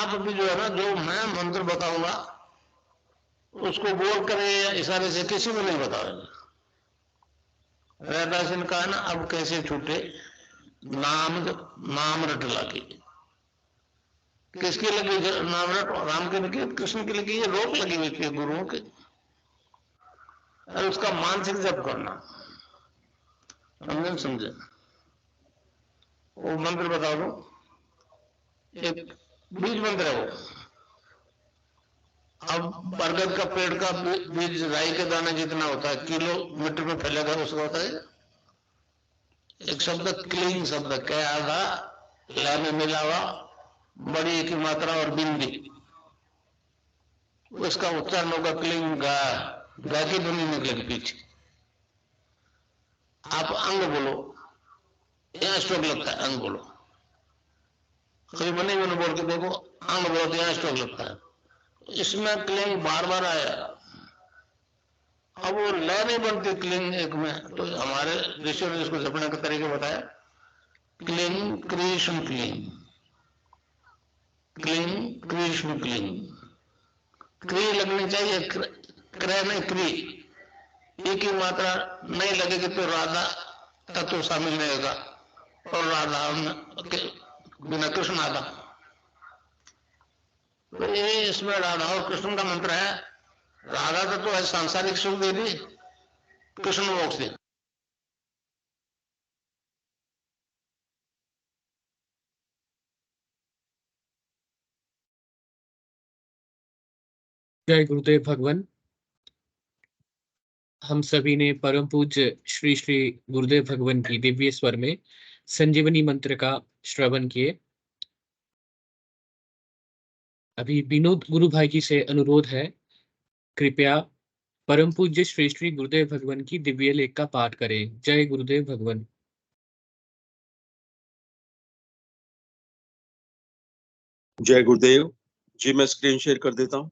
आप भी जो है ना, जो मैं मंत्र बताऊंगा उसको बोल कर या इशारे से किसी को नहीं बताओगे। रैदास ने कहा ना, अब कैसे छूटे नाम रट लगी। किसकी लगी नाम रट? राम की लगी, कृष्ण की लगी, ये रोक लगी हुई थी गुरुओं की। और उसका मानसिक जप करना, समझे? वो मंत्र बता दो, एक बीज मंत्र है वो। अब बरगद का पेड़ का बीज राई के दाने जितना होता है, किलोमीटर में फैलेगा उसका होता है। एक शब्द क्लीन शब्द क्या आधा ला में मिला हुआ, बड़ी की मात्रा और बिंदी, उसका उच्चारण होगा क्लीन गा, गा की ध्वनि निकलेगी पीछे। आप अंग बोलो, यहाँ स्ट्रोक लगता है, अंग बोलो। कभी मनी मैंने बोल के देखो, अंग बोलो तो यहाँ स्ट्रोक लगता है। इसमें क्लिंग बार बार आया, अब वो लय नहीं बनती क्लिंग एक में, तो हमारे ऋषियों ने इसको जपने का तरीके बताया, cling Krishna cling, cling Krishna cling. क्री लगनी चाहिए, क्रय नहीं क्री। ई की मात्रा नहीं लगेगी तो राधा तत्व शामिल नहीं होगा, और राधा बिना कृष्ण आधा। तो ये इसमें राधा और कृष्ण का मंत्र है। राधा तत्व है सांसारिक सुख दे दी, कृष्ण मोक्ष दे। जय गुरुदेव भगवान। हम सभी ने परम पूज्य श्री श्री गुरुदेव भगवान की दिव्य स्वर में संजीवनी मंत्र का श्रवण किए। अभी विनोद गुरु भाई जी से अनुरोध है, कृपया परम पूज्य श्री श्री गुरुदेव भगवान की दिव्य लेख का पाठ करें। जय गुरुदेव भगवान। जय गुरुदेव जी। मैं स्क्रीन शेयर कर देता हूं।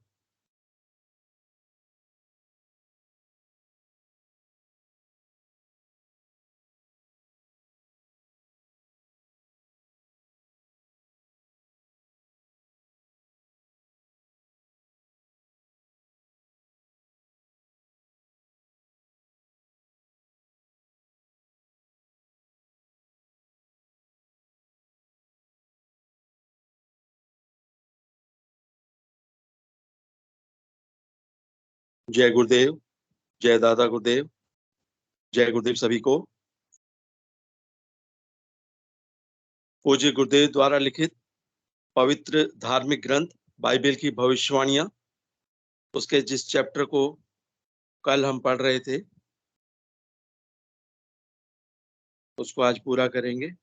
जय गुरुदेव, जय दादा गुरुदेव, जय गुरुदेव सभी को। पूज्य गुरुदेव द्वारा लिखित पवित्र धार्मिक ग्रंथ बाइबल की भविष्यवाणियां, उसके जिस चैप्टर को कल हम पढ़ रहे थे उसको आज पूरा करेंगे।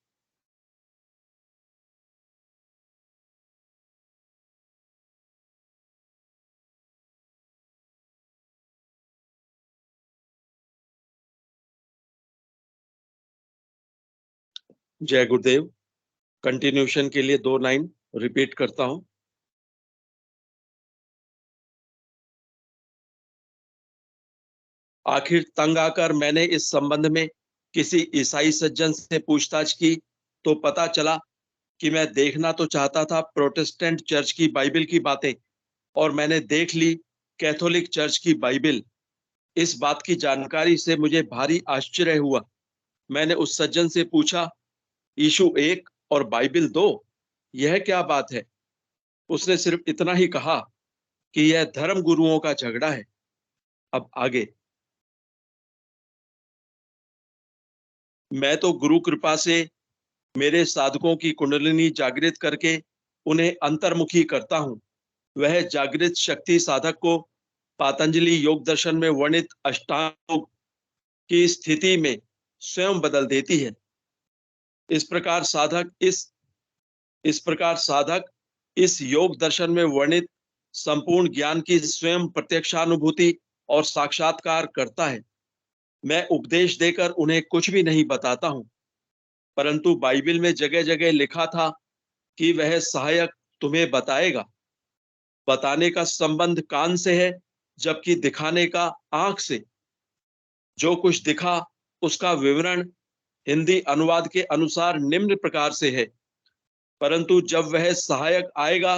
जय गुरुदेव। कंटिन्यूशन के लिए 2 लाइन रिपीट करता हूं। आखिर तंग आकर मैंने इस संबंध में किसी ईसाई सज्जन से पूछताछ की तो पता चला कि मैं देखना तो चाहता था प्रोटेस्टेंट चर्च की बाइबल की बातें, और मैंने देख ली कैथोलिक चर्च की बाइबल। इस बात की जानकारी से मुझे भारी आश्चर्य हुआ। मैंने उस सज्जन से पूछा, यीशु एक और बाइबल 2, यह क्या बात है? उसने सिर्फ इतना ही कहा कि यह धर्म गुरुओं का झगड़ा है। अब आगे। मैं तो गुरु कृपा से मेरे साधकों की कुंडलिनी जागृत करके उन्हें अंतर्मुखी करता हूं। वह जागृत शक्ति साधक को पातंजलि योग दर्शन में वर्णित अष्टांग योग की स्थिति में स्वयं बदल देती है। इस प्रकार साधक इस योग दर्शन में वर्णित संपूर्ण ज्ञान की स्वयं प्रत्यक्षानुभूति और साक्षात्कार करता है। मैं उपदेश देकर उन्हें कुछ भी नहीं बताता हूं, परंतु बाइबल में जगह जगह लिखा था कि वह सहायक तुम्हें बताएगा। बताने का संबंध कान से है, जबकि दिखाने का आंख से। जो कुछ दिखा उसका विवरण हिंदी अनुवाद के अनुसार निम्न प्रकार से है, परंतु जब वह सहायक आएगा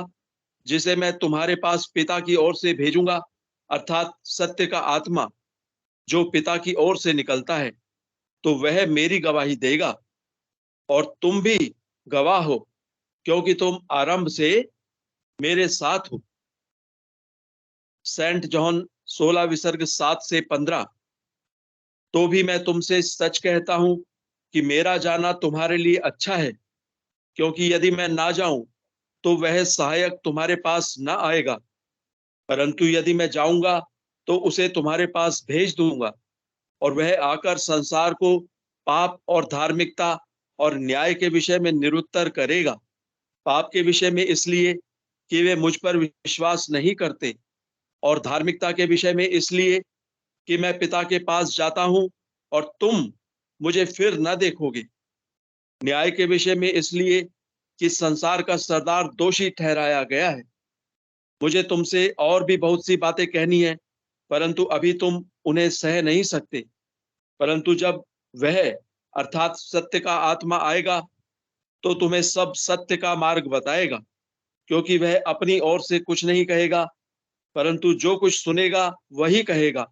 जिसे मैं तुम्हारे पास पिता की ओर से भेजूंगा, अर्थात सत्य का आत्मा जो पिता की ओर से निकलता है, तो वह मेरी गवाही देगा। और तुम भी गवाह हो, क्योंकि तुम आरंभ से मेरे साथ हो। सेंट जॉन 16 विसर्ग 7 से 15। तो भी मैं तुमसे सच कहता हूं कि मेरा जाना तुम्हारे लिए अच्छा है, क्योंकि यदि मैं ना जाऊं तो वह सहायक तुम्हारे पास न आएगा, परंतु यदि मैं जाऊंगा तो उसे तुम्हारे पास भेज दूंगा। और वह आकर संसार को पाप और धार्मिकता और न्याय के विषय में निरुत्तर करेगा। पाप के विषय में इसलिए कि वे मुझ पर विश्वास नहीं करते, और धार्मिकता के विषय में इसलिए कि मैं पिता के पास जाता हूं और तुम मुझे फिर न देखोगे। न्याय के विषय में इसलिए कि संसार का सरदार दोषी ठहराया गया है। मुझे तुमसे और भी बहुत सी बातें कहनी है, परंतु अभी तुम उन्हें सह नहीं सकते। परंतु जब वह अर्थात सत्य का आत्मा आएगा तो तुम्हें सब सत्य का मार्ग बताएगा, क्योंकि वह अपनी ओर से कुछ नहीं कहेगा, परंतु जो कुछ सुनेगा वही कहेगा,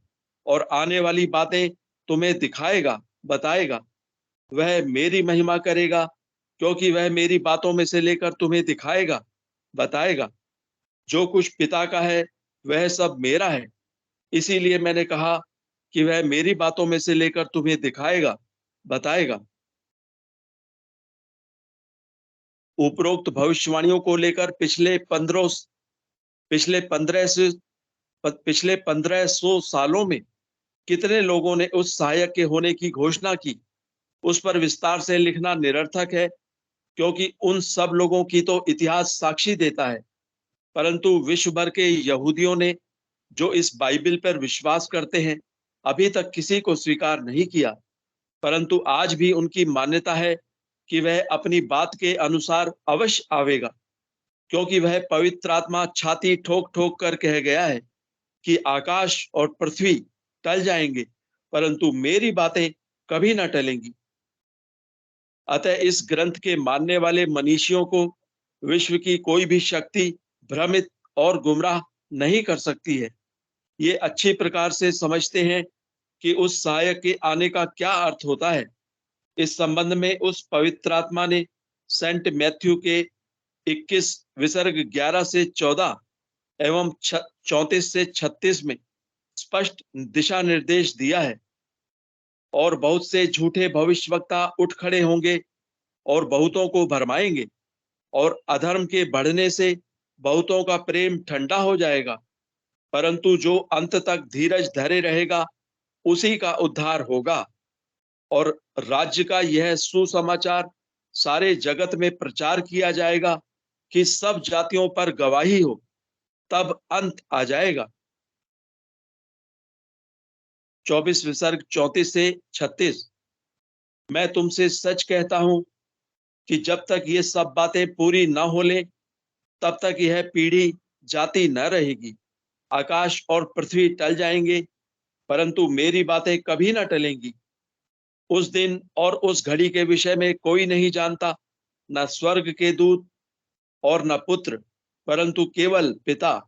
और आने वाली बातें तुम्हें दिखाएगा, बताएगा। वह मेरी महिमा करेगा, क्योंकि वह मेरी बातों में से लेकर तुम्हें दिखाएगा, बताएगा। जो कुछ पिता का है वह सब मेरा है। इसीलिए मैंने कहा कि वह मेरी बातों में से लेकर तुम्हें दिखाएगा, बताएगा। उपरोक्त भविष्यवाणियों को लेकर पिछले 1500 सालों में कितने लोगों ने उस सहायक के होने की घोषणा की, उस पर विस्तार से लिखना निरर्थक है, क्योंकि उन सब लोगों की तो इतिहास साक्षी देता है। परंतु विश्व भर के यहूदियों ने, जो इस बाइबल पर विश्वास करते हैं, अभी तक किसी को स्वीकार नहीं किया। परंतु आज भी उनकी मान्यता है कि वह अपनी बात के अनुसार अवश्य आवेगा, क्योंकि वह पवित्र आत्मा छाती ठोक ठोक कर कह गया है कि आकाश और पृथ्वी टल जाएंगे, परंतु मेरी बातें कभी न टलेंगी। अतः इस ग्रंथ के मानने वाले मनीषियों को विश्व की कोई भी शक्ति भ्रमित और गुमराह नहीं कर सकती है। ये अच्छी प्रकार से समझते हैं कि उस सहायक के आने का क्या अर्थ होता है। इस संबंध में उस पवित्र आत्मा ने सेंट मैथ्यू के 21 विसर्ग 11 से 14 एवं 34 से 36 में स्पष्ट दिशा निर्देश दिया है। और बहुत से झूठे भविष्यवक्ता उठ खड़े होंगे और बहुतों को भरमाएंगे, और अधर्म के बढ़ने से बहुतों का प्रेम ठंडा हो जाएगा। परंतु जो अंत तक धीरज धरे रहेगा उसी का उद्धार होगा। और राज्य का यह सुसमाचार सारे जगत में प्रचार किया जाएगा कि सब जातियों पर गवाही हो, तब अंत आ जाएगा। 24 विसर्ग 34 से 36। मैं तुमसे सच कहता हूं कि जब तक ये सब बातें पूरी न हो ले, तब तक यह पीढ़ी जाती न रहेगी। आकाश और पृथ्वी टल जाएंगे, परंतु मेरी बातें कभी न टलेंगी। उस दिन और उस घड़ी के विषय में कोई नहीं जानता, न स्वर्ग के दूत और न पुत्र, परंतु केवल पिता।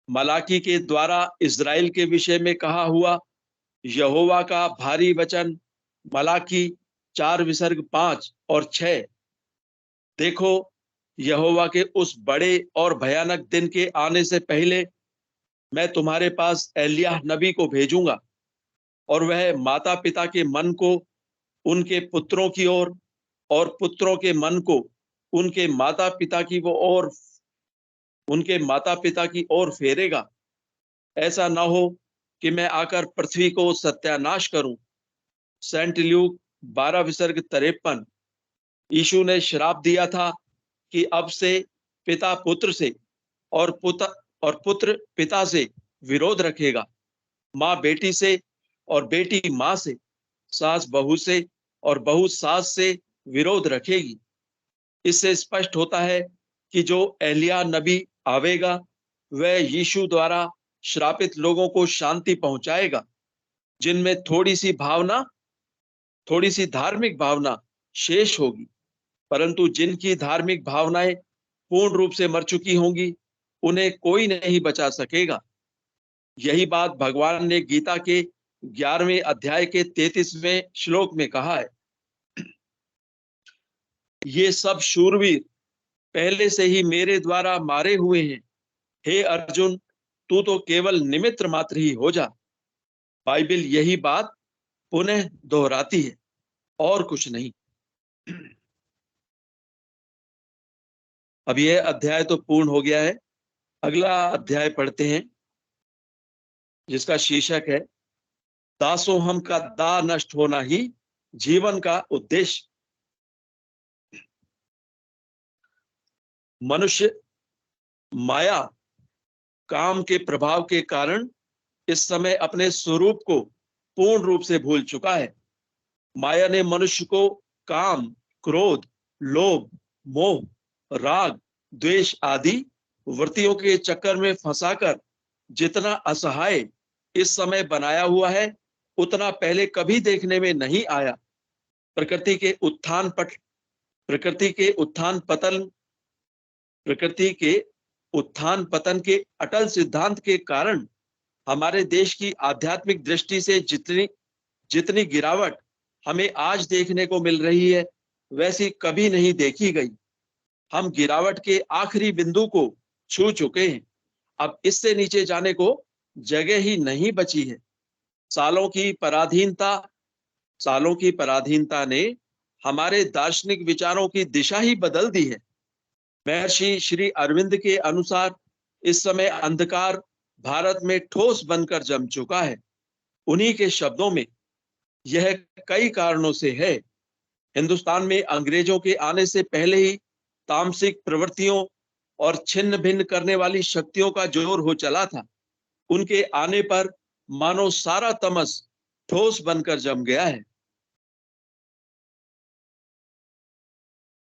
मलाकी के द्वारा इज़राइल के विषय में कहा हुआ यहोवा का भारी वचन, मलाकी 4 विसर्ग 5 और 6। देखो, यहोवा के उस बड़े और भयानक दिन के आने से पहले मैं तुम्हारे पास एलिय्याह नबी को भेजूंगा, और वह माता पिता के मन को उनके पुत्रों की ओर और पुत्रों के मन को उनके माता पिता की ओर फेरेगा। ऐसा न हो कि मैं आकर पृथ्वी को सत्यानाश करूं। सेंट ल्यूक 12 विसर्ग 53। यीशु ने श्राप दिया था कि अब से पिता पुत्र से और पुत्र पिता से विरोध रखेगा, माँ बेटी से और बेटी माँ से, सास बहू से और बहू सास से विरोध रखेगी। इससे स्पष्ट होता है कि जो एलिय्याह नबी आवेगा वह यीशु द्वारा श्रापित लोगों को शांति पहुंचाएगा, जिनमें थोड़ी सी धार्मिक भावना शेष होगी। परंतु जिनकी धार्मिक भावनाएं पूर्ण रूप से मर चुकी होंगी, उन्हें कोई नहीं बचा सकेगा। यही बात भगवान ने गीता के 11वें अध्याय के 33वें श्लोक में कहा है। ये सब शूरवीर पहले से ही मेरे द्वारा मारे हुए हैं। हे अर्जुन, तू तो केवल निमित्त मात्र ही हो जा। बाइबिल यही बात पुनः दोहराती है और कुछ नहीं। अब यह अध्याय तो पूर्ण हो गया है। अगला अध्याय पढ़ते हैं, जिसका शीर्षक है दासोहम का दा नष्ट होना ही जीवन का उद्देश्य। मनुष्य माया काम के प्रभाव के कारण इस समय अपने स्वरूप को पूर्ण रूप से भूल चुका है। माया ने मनुष्य को काम, क्रोध, लोभ, मोह, राग, द्वेष आदि वृत्तियों के चक्कर में फंसाकर जितना असहाय इस समय बनाया हुआ है, उतना पहले कभी देखने में नहीं आया। प्रकृति के उत्थान पतन के अटल सिद्धांत के कारण हमारे देश की आध्यात्मिक दृष्टि से जितनी गिरावट हमें आज देखने को मिल रही है, वैसी कभी नहीं देखी गई। हम गिरावट के आखिरी बिंदु को छू चुके हैं। अब इससे नीचे जाने को जगह ही नहीं बची है। सालों की पराधीनता ने हमारे दार्शनिक विचारों की दिशा ही बदल दी है। महर्षि श्री अरविंद के अनुसार इस समय अंधकार भारत में ठोस बनकर जम चुका है। उन्हीं के शब्दों में, यह कई कारणों से है। हिंदुस्तान में अंग्रेजों के आने से पहले ही तामसिक प्रवृत्तियों और छिन्न भिन्न करने वाली शक्तियों का जोर हो चला था। उनके आने पर मानो सारा तमस ठोस बनकर जम गया है।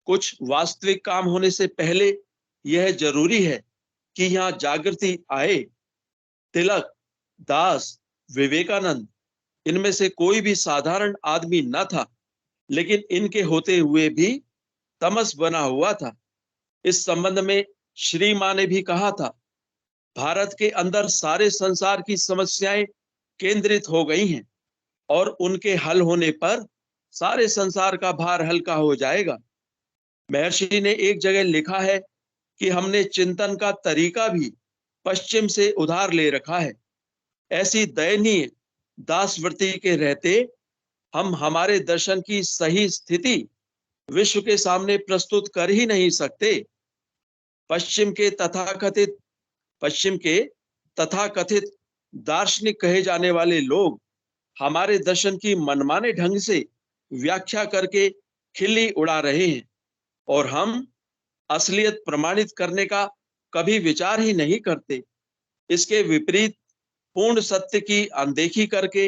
कुछ वास्तविक काम होने से पहले यह जरूरी है कि यहाँ जागृति आए। तिलक, दास, विवेकानंद, इनमें से कोई भी साधारण आदमी न था, लेकिन इनके होते हुए भी तमस बना हुआ था। इस संबंध में श्री मां ने भी कहा था, भारत के अंदर सारे संसार की समस्याएं केंद्रित हो गई हैं और उनके हल होने पर सारे संसार का भार हल्का हो जाएगा। महर्षि ने एक जगह लिखा है कि हमने चिंतन का तरीका भी पश्चिम से उधार ले रखा है। ऐसी दयनीय दासवृत्ति के रहते हम हमारे दर्शन की सही स्थिति विश्व के सामने प्रस्तुत कर ही नहीं सकते। पश्चिम के तथाकथित दार्शनिक कहे जाने वाले लोग हमारे दर्शन की मनमाने ढंग से व्याख्या करके खिल्ली उड़ा रहे हैं और हम असलियत प्रमाणित करने का कभी विचार ही नहीं करते। इसके विपरीत पूर्ण सत्य की अनदेखी करके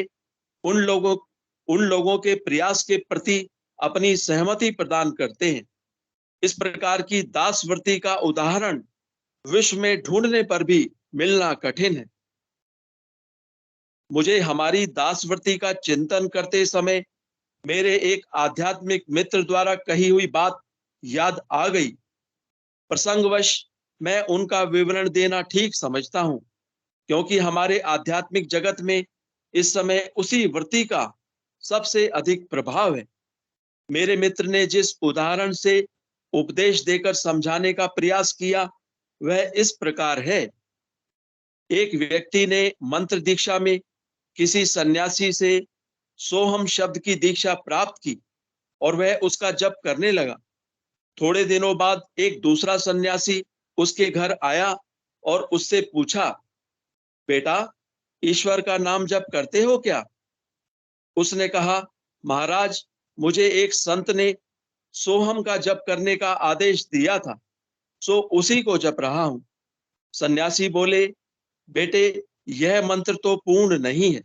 उन लोगों के प्रयास के प्रति अपनी सहमति प्रदान करते हैं। इस प्रकार की दासवृत्ति का उदाहरण विश्व में ढूंढने पर भी मिलना कठिन है। मुझे हमारी दासवृत्ति का चिंतन करते समय मेरे एक आध्यात्मिक मित्र द्वारा कही हुई बात याद आ गई। प्रसंगवश मैं उनका विवरण देना ठीक समझता हूं, क्योंकि हमारे आध्यात्मिक जगत में इस समय उसी वृत्ति का सबसे अधिक प्रभाव है। मेरे मित्र ने जिस उदाहरण से उपदेश देकर समझाने का प्रयास किया, वह इस प्रकार है। एक व्यक्ति ने मंत्र दीक्षा में किसी सन्यासी से सोहम शब्द की दीक्षा प्राप्त की और वह उसका जप करने लगा। थोड़े दिनों बाद एक दूसरा सन्यासी उसके घर आया और उससे पूछा, बेटा, ईश्वर का नाम जप करते हो क्या? उसने कहा, महाराज, मुझे एक संत ने सोहम का जप करने का आदेश दिया था, सो उसी को जप रहा हूं। सन्यासी बोले, बेटे, यह मंत्र तो पूर्ण नहीं है,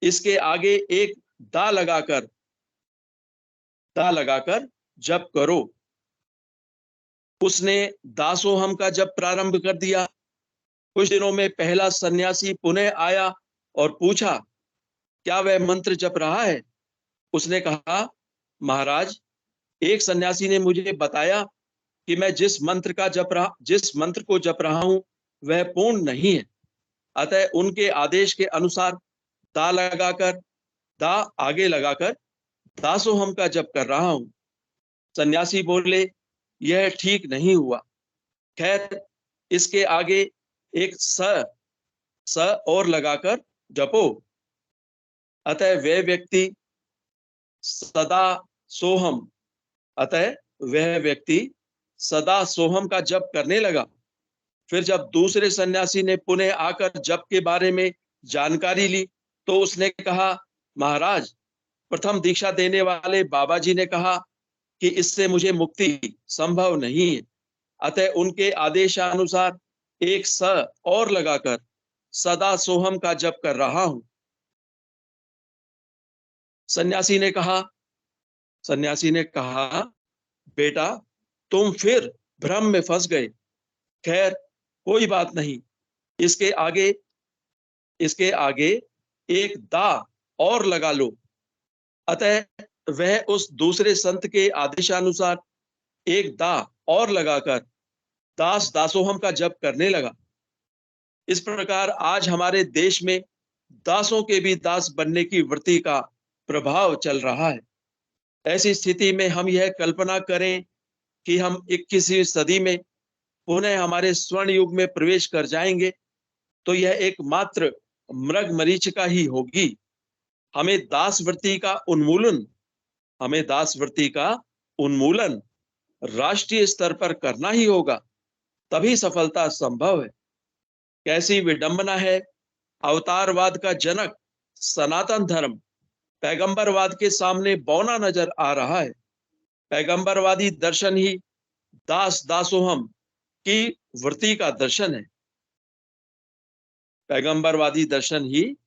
इसके आगे एक दा लगाकर जप करो। उसने दासोहम का जप प्रारंभ कर दिया। कुछ दिनों में पहला सन्यासी पुनः आया और पूछा, क्या वह मंत्र जप रहा है? उसने कहा, महाराज, एक सन्यासी ने मुझे बताया कि मैं जिस मंत्र को जप रहा हूं वह पूर्ण नहीं है, अतः उनके आदेश के अनुसार दा आगे लगाकर दासोहम का जप कर रहा हूं। सन्यासी बोले, यह ठीक नहीं हुआ। खैर, इसके आगे एक स और लगाकर जपो। अतः वह व्यक्ति सदा सोहम का जप करने लगा। फिर जब दूसरे सन्यासी ने पुनः आकर जप के बारे में जानकारी ली तो उसने कहा, महाराज, प्रथम दीक्षा देने वाले बाबा जी ने कहा कि इससे मुझे मुक्ति संभव नहीं है, अतः उनके आदेशानुसार एक स और लगाकर सदा सोहम का जप कर रहा हूं। सन्यासी ने कहा, बेटा, तुम फिर भ्रम में फंस गए। खैर, कोई बात नहीं, इसके आगे एक दा और लगा लो। अतः वह उस दूसरे संत के आदेशानुसार एक दा और लगाकर दासोहम का जप करने लगा। इस प्रकार आज हमारे देश में दासों के भी दास बनने की वृत्ति का प्रभाव चल रहा है। ऐसी स्थिति में हम यह कल्पना करें कि हम 21वीं सदी में पुनः हमारे स्वर्ण युग में प्रवेश कर जाएंगे तो यह एकमात्र मृग मरीचिका ही होगी। हमें दास वृत्ति का उन्मूलन राष्ट्रीय स्तर पर करना ही होगा, तभी सफलता संभव है। कैसी विडंबना है, अवतारवाद का जनक सनातन धर्म पैगंबरवाद के सामने बौना नजर आ रहा है। पैगंबरवादी दर्शन ही दासोहम की वृत्ति का दर्शन है। पैगंबरवादी दर्शन ही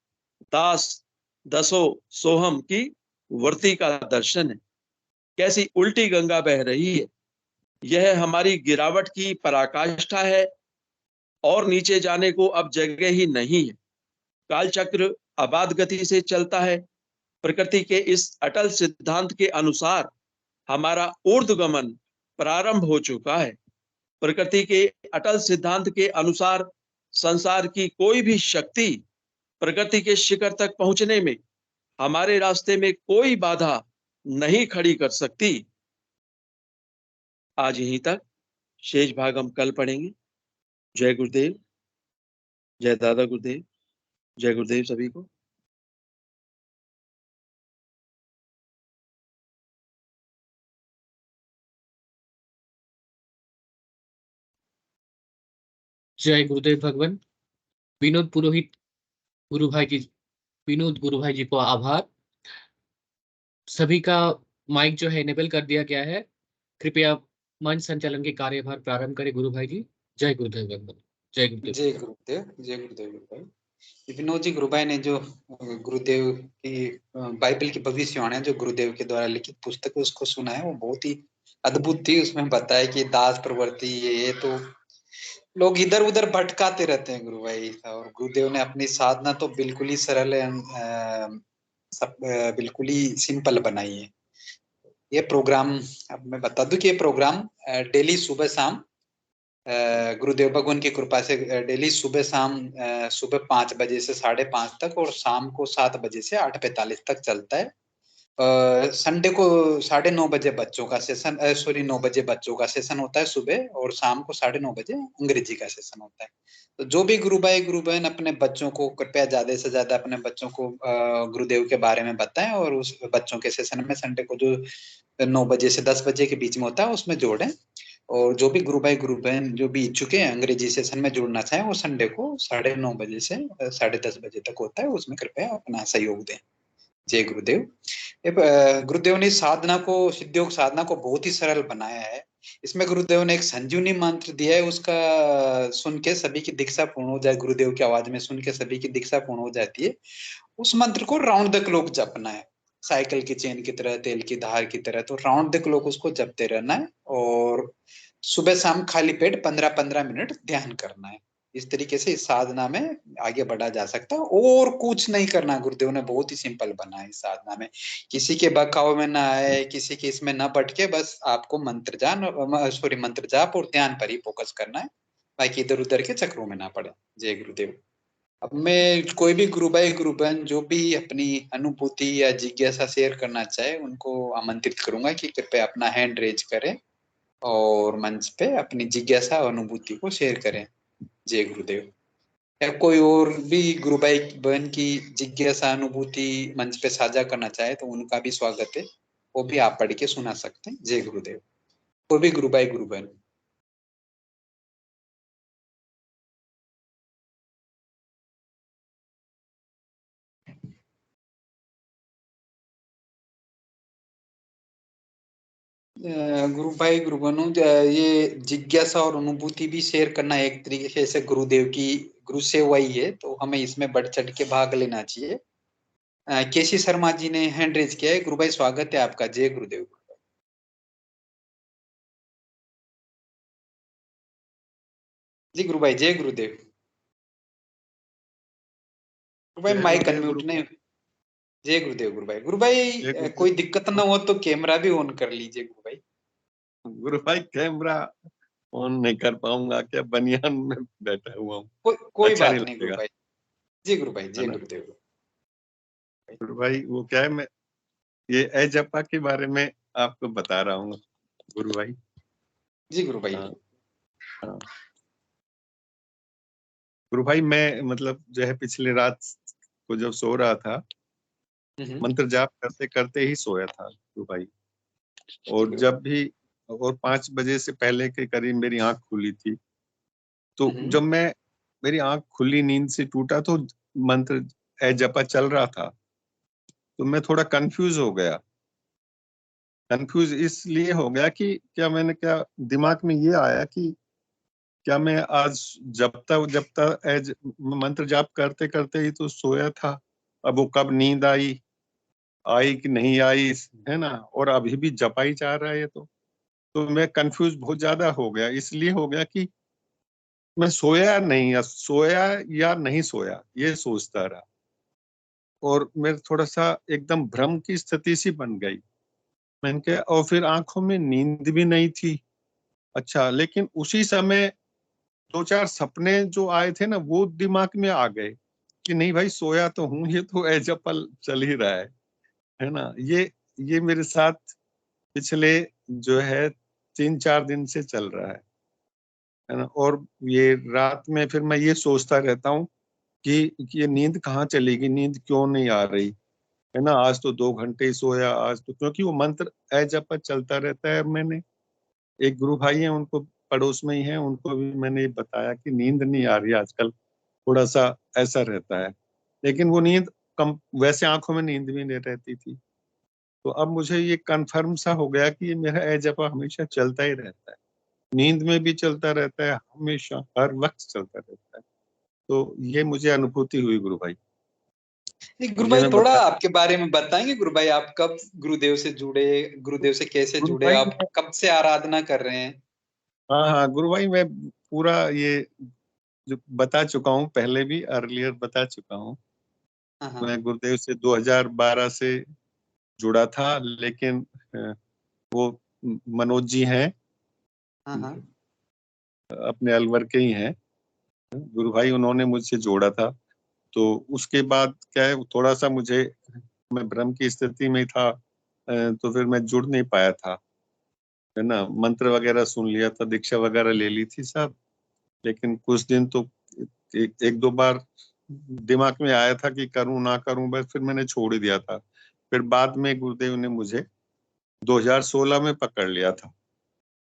सोहम की वृत्ति का दर्शन है। कैसी उल्टी गंगा बह रही है। यह हमारी गिरावट की पराकाष्ठा है और नीचे जाने को अब जगह ही नहीं है। कालचक्र अबाध गति से चलता है। प्रकृति के इस अटल सिद्धांत के अनुसार हमारा ऊर्ध्वगमन प्रारंभ हो चुका है। प्रकृति के अटल सिद्धांत के अनुसार संसार की कोई भी शक्ति प्रकृति के शिखर तक पहुंचने में हमारे रास्ते में कोई बाधा नहीं खड़ी कर सकती। आज यहीं तक, शेष भाग हम कल पढ़ेंगे। जय गुरुदेव, जय दादा गुरुदेव, जय गुरुदेव सभी को। जय गुरुदेव भगवान। विनोद गुरु भाई जी को आभार। सभी का माइक जो है इनेबल कर दिया गया है। कृपया मंच संचालन के कार्यभार प्रारंभ करें गुरु भाई जी। जय गुरुदेव भगवान। जय गुरुदेव। जय गुरुदेव। जय गुरुदेव गुरु भाई। विनोद जी गुरु भाई ने जो गुरुदेव की बाइबल की भविष्यवाणी जो गुरुदेव के द्वारा लिखित पुस्तक है उसको सुना है, वो बहुत ही अद्भुत थी। उसमें बताया कि दास प्रवृत्ति ये तो लोग इधर उधर भटकाते रहते हैं गुरु भाई, और गुरुदेव ने अपनी साधना तो बिल्कुल ही सरल बिल्कुल ही सिंपल बनाई है। ये प्रोग्राम, अब मैं बता दूं कि ये प्रोग्राम डेली सुबह शाम गुरुदेव भगवान की कृपा से डेली सुबह शाम सुबह 5 बजे से 5:30 तक और शाम को 7 बजे से 8:45 तक चलता है। संडे को 9:30 बजे बच्चों का सेशन 9 बजे बच्चों का सेशन होता है सुबह, और शाम को 9:30 बजे अंग्रेजी का सेशन होता है। तो जो भी गुरु भाई गुरु बहन अपने बच्चों को कृपया ज्यादा से ज्यादा अपने बच्चों को गुरुदेव के बारे में बताएं, और उस बच्चों के सेशन में संडे को जो 9 बजे से 10 बजे के बीच में होता है उसमें जोड़ें। और जो भी गुरु भाई गुरु बहन जो भी इच्छुक है अंग्रेजी सेशन में जुड़ना चाहें वो संडे को 9:30 बजे से 10:30 बजे तक होता है, उसमें कृपया अपना सहयोग दें। जय गुरुदेव। गुरुदेव ने साधना को, सिद्धियोग साधना को बहुत ही सरल बनाया है। इसमें गुरुदेव ने एक संजीवनी मंत्र दिया है, उसका सुन के सभी की दीक्षा पूर्ण हो जाए, गुरुदेव की आवाज में सुन के सभी की दीक्षा पूर्ण हो जाती है। उस मंत्र को राउंड द क्लॉक जपना है, साइकिल की चेन की तरह, तेल की धार की तरह। तो राउंड द क्लॉक उसको जपते रहना है, और सुबह शाम खाली पेट 15-15 मिनट ध्यान करना है। इस तरीके से इस साधना में आगे बढ़ा जा सकता है। और कुछ नहीं करना, गुरुदेव ने बहुत ही सिंपल बनाया इस साधना में। किसी के बहकावे में ना आए, किसी के इसमें ना भटके, बस आपको मंत्र जाप और ध्यान पर ही फोकस करना है, बाकी इधर उधर के चक्रों में ना पड़े। जय गुरुदेव। अब मैं कोई भी गुरु भाई गुरु बहन जो भी अपनी अनुभूति या जिज्ञासा शेयर करना चाहे उनको आमंत्रित करूंगा कि कृपया अपना हैंड रेज करें और मंच पे अपनी जिज्ञासा अनुभूति को शेयर करें। जय गुरुदेव। या कोई और भी गुरु भाई बहन की जिज्ञासा अनुभूति मंच पे साझा करना चाहे तो उनका भी स्वागत है, वो भी आप पढ़ के सुना सकते हैं। जय गुरुदेव। कोई भी गुरु भाई गुरु बहन। गुरु भाई गुरु बहनों, ये जिज्ञासा और अनुभूति भी शेयर करना एक तरीके से गुरुदेव की गुरु सेवा ही है, तो हमें इसमें बढ़ चढ़ के भाग लेना चाहिए। केसी शर्मा जी ने हैंड रेज किया है। गुरु भाई स्वागत है आपका। जय गुरुदेव। जी गुरु भाई। जय गुरुदेव। गुरु भाई जय माइक गुरुदेव अनम्यूट गुरु नहीं। जय गुरुदेव गुरु भाई। गुरु भाई जय गुरुदेव कोई दिक्कत ना हो तो कैमरा भी ऑन कर लीजिए गुरु भाई। गुरु भाई कैमरा ऑन नहीं कर पाऊंगा, क्या बनियान में बैठा हुआ हूँ, कोई अच्छा बात नहीं नहीं गुरु लगेगा, भाई। जी गुरु भाई। है जय ना। गुरुदेव। गुरु भाई वो क्या है, मैं ये एजप्पा के बारे में आपको बता रहा हूँ गुरु भाई। जी गुरु भाई। हाँ, हाँ। गुरु भाई मैं मतलब जो है पिछले रात को जब सो रहा था, मंत्र जाप करते करते ही सोया था गुरु भाई। और जब भी और 5 बजे से पहले के करीब मेरी आंख खुली थी, तो जब मैं मेरी आंख खुली नींद से टूटा तो मंत्र ए जपा चल रहा था, तो मैं थोड़ा कंफ्यूज हो गया। कंफ्यूज इसलिए हो गया कि क्या दिमाग में ये आया कि क्या मैं आज जब तक एज मंत्र जाप करते करते ही तो सोया था, अब वो कब नींद आई आई कि नहीं आई, है ना, और अभी भी जपा ही जा रहा है ये तो मैं कंफ्यूज बहुत ज्यादा हो गया। इसलिए हो गया कि मैं सोया नहीं, या नहीं सोया ये सोचता रहा, और मेरे थोड़ा सा एकदम भ्रम की स्थिति सी बन गई। मैंने कहा, और फिर आंखों में नींद भी नहीं थी। अच्छा, लेकिन उसी समय 2-4 सपने जो आए थे ना, वो दिमाग में आ गए कि नहीं भाई सोया तो हूं, ये तो एजपल चल ही रहा है ना। ये मेरे साथ पिछले जो है 3-4 दिन से चल रहा है ना। और ये रात में फिर मैं ये सोचता रहता हूँ कि ये नींद कहाँ चलेगी, नींद क्यों नहीं आ रही, है ना। आज तो 2 घंटे ही सोया, आज तो, क्योंकि वो मंत्र एजपा चलता रहता है। मैंने एक गुरु भाई हैं, उनको पड़ोस में ही है, उनको भी मैंने बताया कि नींद नहीं आ रही आजकल, थोड़ा सा ऐसा रहता है। लेकिन वो नींद कम, वैसे आंखों में नींद भी नहीं रहती थी। तो अब मुझे ये कंफर्म सा हो गया कि ये मेरा एजपा हमेशा चलता ही रहता है, नींद में भी चलता रहता है, हमेशा हर वक्त चलता रहता है। तो ये मुझे अनुभूति हुई गुरु भाई। गुरु ये भाई मैं थोड़ा बता आपके बारे में बताएंगे गुरु भाई, आप कब गुरुदेव से जुड़े, गुरुदेव से कैसे गुरु जुड़े, भाई आप कब से आराधना कर रहे हैं? हाँ हाँ गुरु भाई, मैं पूरा ये जो बता चुका हूँ, पहले भी अर्लियर बता चुका हूँ। हाँ हाँ मैं गुरुदेव से 2012 से जुड़ा था, लेकिन वो मनोज जी हैं, हाँ हाँ अपने अलवर के ही हैं गुरु भाई, उन्होंने मुझसे जोड़ा था। तो उसके बाद क्या है, थोड़ा सा मुझे, मैं भ्रम की स्थिति में था, तो फिर मैं जुड़ नहीं पाया था, है ना। मंत्र वगैरह सुन लिया था, दीक्षा वगैरह ले ली थी सब, लेकिन कुछ दिन तो एक दो बार दिमाग में आया था कि करूं ना करूं, बस फिर मैंने छोड़ ही दिया था। फिर बाद में गुरुदेव ने मुझे 2016 में पकड़ लिया था।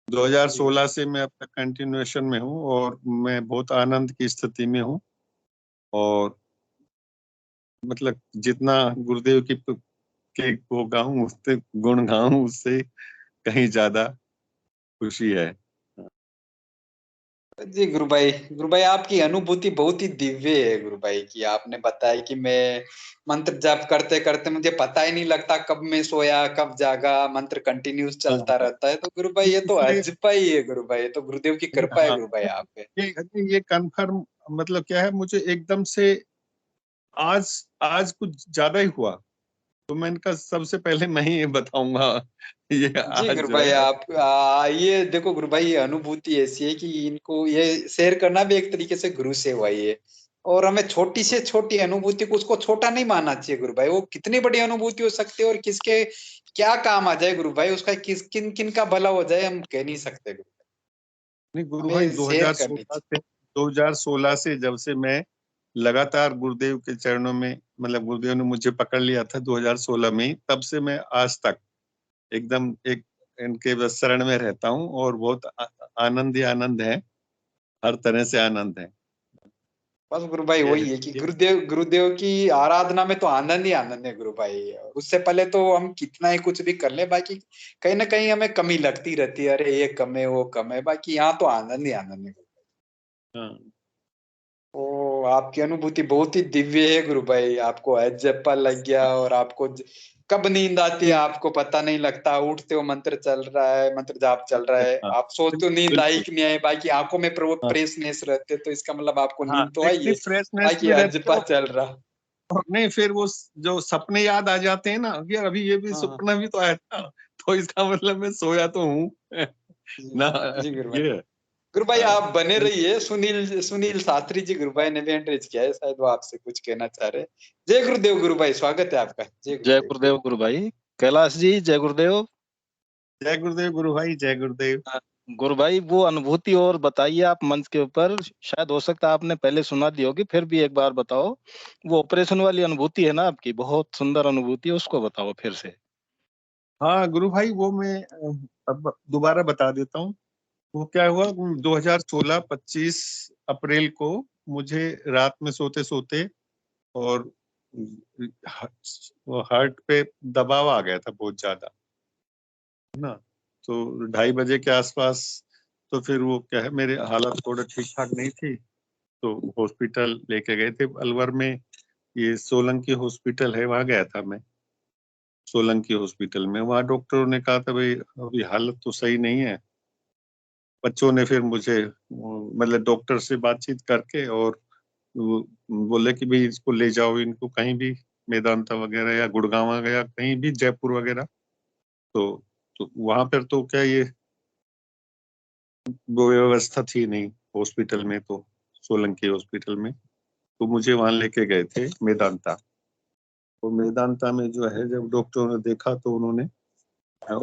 2016 से मैं अब तक कंटिन्यूएशन में हूँ, और मैं बहुत आनंद की स्थिति में हूँ। और मतलब जितना गुरुदेव के वो गाऊं, उससे गुण गाऊं, उससे कहीं ज्यादा खुशी है। जी गुरु भाई आपकी अनुभूति बहुत ही दिव्य है गुरु भाई की। आपने बताया कि मैं मंत्र जाप करते करते मुझे पता ही नहीं लगता कब मैं सोया कब जागा, मंत्र कंटिन्यूस चलता रहता है। तो गुरु भाई ये तो इसलिए अजपा ही है गुरु भाई, ये तो गुरुदेव की कृपा है हाँ, गुरु भाई आप पे। ये कंफर्म मतलब क्या है, मुझे एकदम से आज आज कुछ ज्यादा ही हुआ, तो मैंने कहा सबसे पहले मैं ही बताऊंगा ये जी आज गुरु जो भाई है। आप ये देखो गुरु भाई, ये अनुभूति ऐसी है कि इनको ये शेयर करना भी एक तरीके से गुरु सेवा ही है। और हमें छोटी से छोटी अनुभूति को उसको छोटा नहीं मानना चाहिए गुरु भाई। वो कितनी बड़ी अनुभूति हो सकती है और किसके क्या काम आ जाए गुरु भाई, उसका किस किन किन का भला हो जाए हम कह नहीं सकते गुरु भाई। नहीं गुरु भाई, हमें शेयर करनी चाहिए। 2016 से जब से मैं लगातार गुरुदेव के चरणों में, मतलब गुरुदेव ने मुझे पकड़ लिया था 2016 में ही, तब से मैं आज तक एकदम एक इनके बस शरण में रहता हूँ, और बहुत आनंद ही आनंद है, हर तरह से आनंद है। बस गुरु भाई ये वही है कि गुरुदेव की आराधना में तो आनंद ही आनंद है गुरु भाई। उससे पहले तो हम कितना ही कुछ भी कर ले, बाकी कहीं ना कहीं हमें कमी लगती रहती है, अरे ये कम है वो कम है, बाकी यहाँ तो आनंद ही आनंद है। हाँ, ओ आपकी अनुभूति बहुत ही दिव्य है गुरु भाई। आपको अजप्पा लग गया और आपको कब नींद आती है आपको पता नहीं लगता। उठते हो मंत्र चल रहा है, मंत्र जाप चल रहा है, हाँ, आप सोचते हो नींद आई बिल्कुल। कि नहीं आई, बाकी आंखों में हाँ, फ्रेशनेस रहते, तो इसका मतलब आपको हाँ, नींद तो आई नहीं है। फ्रेशनेस बाकी भी रहती अजप्पा है, चल रहा। और नहीं फिर वो जो सपने याद आ जाते हैं ना, यार अभी ये भी हाँ सपना भी तो आया था, तो इसका मतलब मैं सोया तो हूँ ना। जी जी गुरु भाई। ये है। गुरु भाई हाँ, आप बने रहिए। सुनील सुनील शास्त्री जी गुरु भाई ने भी एंट्रेज किया है, शायद वो आपसे कुछ कहना चाह रहे हैं। जय गुरुदेव गुरु भाई, स्वागत है आपका। जय जय गुरुदेव। गुरुदेव गुरु भाई। कैलाश जी जय गुरुदेव। जय गुरुदेव गुरु भाई, जय गुरुदेव। गुरु भाई वो अनुभूति और बताइए आप मंच के ऊपर, शायद हो सकता है आपने पहले सुना दी होगी, फिर भी एक बार बताओ। वो ऑपरेशन वाली अनुभूति है ना आपकी, बहुत सुंदर अनुभूति है, उसको बताओ फिर से। हाँ गुरु भाई, वो मैं अब दोबारा बता देता हूँ। वो क्या हुआ, 2016 25 अप्रैल को मुझे रात में सोते सोते, और वो हार्ट पे दबाव आ गया था बहुत ज्यादा, है ना। तो 2:30 बजे के आसपास, तो फिर वो क्या है, मेरी हालत थोड़ा ठीक ठाक नहीं थी, तो हॉस्पिटल लेके गए थे अलवर में। ये सोलंकी हॉस्पिटल है, वहां गया था मैं। सोलंकी हॉस्पिटल में, वहां डॉक्टरों ने कहा था भाई अभी हालत तो सही नहीं है। बच्चों ने फिर मुझे मतलब डॉक्टर से बातचीत करके, और वो बोले कि भाई इसको ले जाओ, इनको कहीं भी मेदांता वगैरह या गुड़गांव या कहीं भी, जयपुर वगैरह। तो वहां पर तो क्या ये वो व्यवस्था थी नहीं हॉस्पिटल में, तो सोलंकी हॉस्पिटल में, तो मुझे वहां लेके गए थे मेदांता। तो मेदांता में जो है, जब डॉक्टरों ने देखा तो उन्होंने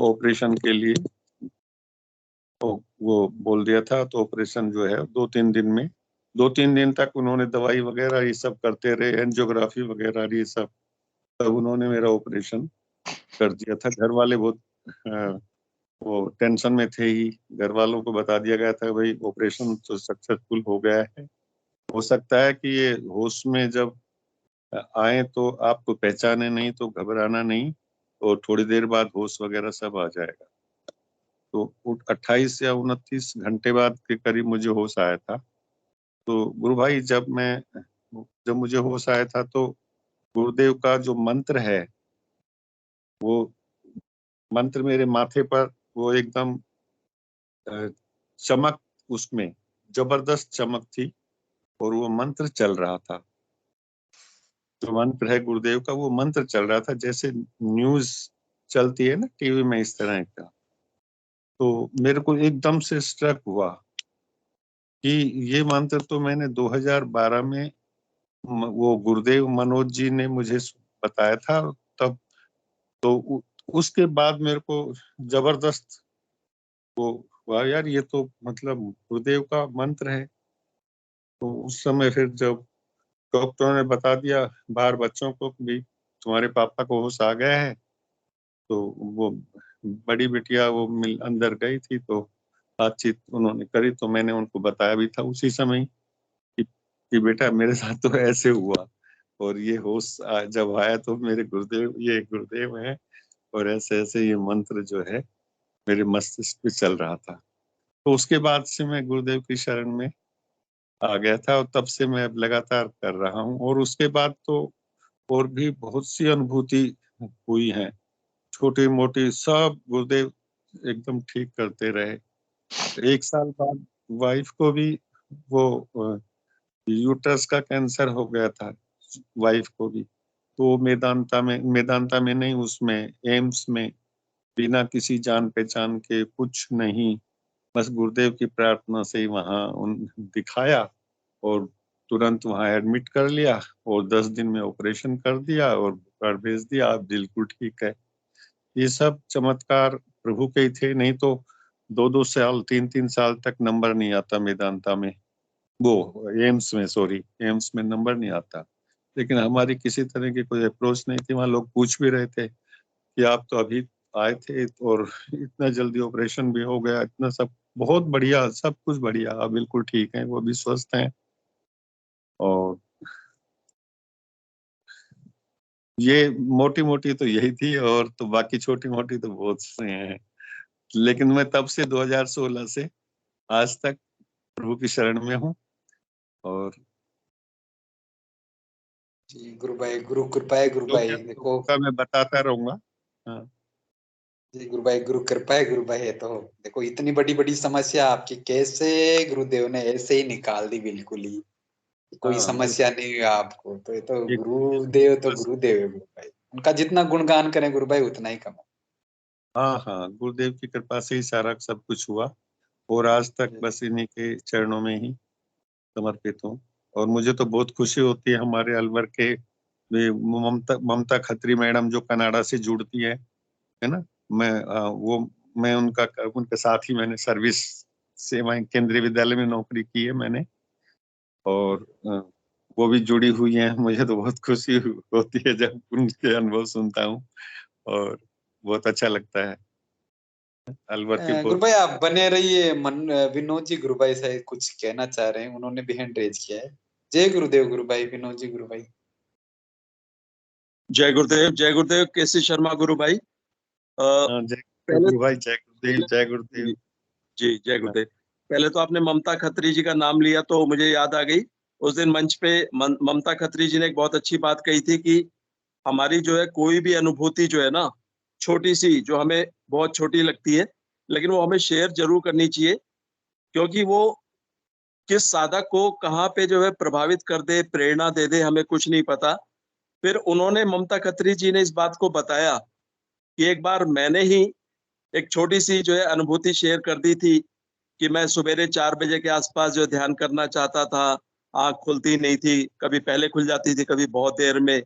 ऑपरेशन के लिए वो बोल दिया था। तो ऑपरेशन जो है 2-3 दिन में, 2-3 दिन तक उन्होंने दवाई वगैरह ये सब करते रहे, एंजियोग्राफी वगैरह ये सब, तब उन्होंने मेरा ऑपरेशन कर दिया था। घर वाले बहुत अ, वो टेंशन में थे ही। घर वालों को बता दिया गया था भाई ऑपरेशन तो सक्सेसफुल हो गया है, हो सकता है कि ये होश में जब आए तो आपको पहचाने नहीं, तो घबराना नहीं, और थोड़ी देर बाद होश वगैरह सब आ जाएगा। तो 28 या 29 घंटे बाद के करीब मुझे होश आया था। तो गुरु भाई, जब मुझे होश आया था, तो गुरुदेव का जो मंत्र है, वो मंत्र मेरे माथे पर, वो एकदम अ, चमक, उसमें जबरदस्त चमक थी, और वो मंत्र चल रहा था। जो मंत्र है गुरुदेव का, वो मंत्र चल रहा था, जैसे न्यूज चलती है ना टीवी में, इस तरह का। तो मेरे को एकदम से स्ट्रक हुआ कि ये मंत्र तो मैंने 2012 में वो गुरुदेव मनोज जी ने मुझे बताया था तब। तो उसके बाद मेरे को जबरदस्त वो हुआ, यार ये तो मतलब गुरुदेव का मंत्र है। तो उस समय फिर जब डॉक्टरों ने बता दिया बाहर बच्चों को कि भी तुम्हारे पापा को होश आ गया है, तो वो बड़ी बिटिया वो मिल अंदर गई थी, तो बातचीत उन्होंने करी, तो मैंने उनको बताया भी था उसी समय कि बेटा मेरे साथ तो ऐसे हुआ, और ये होश जब आया तो मेरे गुरुदेव, ये गुरुदेव है, और ऐसे ऐसे ये मंत्र जो है मेरे मस्तिष्क पे चल रहा था। तो उसके बाद से मैं गुरुदेव की शरण में आ गया था और तब से मैं अब लगातार कर रहा हूँ। और उसके बाद तो और भी बहुत सी अनुभूति हुई है, छोटी मोटी सब गुरुदेव एकदम ठीक करते रहे। 1 साल बाद वाइफ को भी वो यूट्रस का कैंसर हो गया था, वाइफ को भी। तो मेदांता में नहीं, उसमें एम्स में, बिना किसी जान पहचान के, कुछ नहीं, बस गुरुदेव की प्रार्थना से ही वहां दिखाया और तुरंत वहां एडमिट कर लिया और 10 दिन में ऑपरेशन कर दिया और कार्ड भेज दिया, आप बिल्कुल ठीक है। ये सब चमत्कार प्रभु के ही थे, नहीं तो 2-2 साल 3-3 साल तक नंबर नहीं आता मेदांता में, वो एम्स में, सॉरी एम्स में नंबर नहीं आता। लेकिन हमारी किसी तरह की कोई अप्रोच नहीं थी। वहां लोग पूछ भी रहे थे कि आप तो अभी आए थे और इतना जल्दी ऑपरेशन भी हो गया, इतना सब बहुत बढ़िया, सब कुछ बढ़िया, आप बिल्कुल ठीक हैं, वो भी स्वस्थ हैं। और ये मोटी मोटी तो यही थी, और तो बाकी छोटी मोटी तो बहुत से हैं। लेकिन मैं तब से 2016 से आज तक प्रभु की शरण में हूँ। और जी गुरु भाई, गुरु कृपा है गुरु जो भाई। क्या देखो होगा मैं बताता रहूंगा। हाँ। जी गुरु भाई, गुरु कृपा है गुरु भाई। है तो देखो, इतनी बड़ी बड़ी समस्या आपकी कैसे गुरुदेव ने ऐसे ही निकाल दी, बिल्कुल ही कोई हाँ, समस्या नहीं हुई आपको। तो ये तो एक गुरुदेव, तो बस, गुरुदेव है गुरु भाई। उनका जितना गुणगान करें गुरु भाई उतना ही कम है। हाँ हाँ, गुरुदेव की कृपा से ही सारा सब कुछ हुआ। और आज तक बस इन्हीं के चरणों में ही समर्पित हूँ। और मुझे तो बहुत खुशी होती है, हमारे अलवर के वे ममता ममता खत्री मैडम जो कनाडा से जुड़ती है ना, मैं उनके साथ ही मैंने सर्विस सेवा केंद्रीय विद्यालय में नौकरी की है मैंने। और वो भी जुड़ी हुई हैं। मुझे तो बहुत खुशी होती है जब उनके अनुभव सुनता हूँ, और बहुत अच्छा लगता है। अलवर के गुरु बहुत भाई आप बने रहिए। विनोद जी गुरु भाई शायद कुछ कहना चाह रहे हैं, उन्होंने भी हैंड रेज किया है। जय गुरुदेव गुरु भाई, विनोद जी गुरु भाई। जय गुरुदेव केसी शर्मा गुरु भाई। जय पहले गुरु भाई, जय गुरुदेव, जय गुरुदेव। जी जी, जय गुरुदेव। पहले तो आपने ममता खत्री जी का नाम लिया तो मुझे याद आ गई, उस दिन मंच पे ममता खत्री जी ने एक बहुत अच्छी बात कही थी कि हमारी जो है कोई भी अनुभूति जो है ना, छोटी सी, जो हमें बहुत छोटी लगती है, लेकिन वो हमें शेयर जरूर करनी चाहिए, क्योंकि वो किस साधक को कहाँ पे जो है प्रभावित कर दे, प्रेरणा दे दे, हमें कुछ नहीं पता। फिर उन्होंने, ममता खत्री जी ने इस बात को बताया कि एक बार मैंने ही एक छोटी सी जो है अनुभूति शेयर कर दी थी कि मैं सवेरे 4 बजे के आसपास जो ध्यान करना चाहता था, आंख खुलती नहीं थी, कभी पहले खुल जाती थी, कभी बहुत देर में।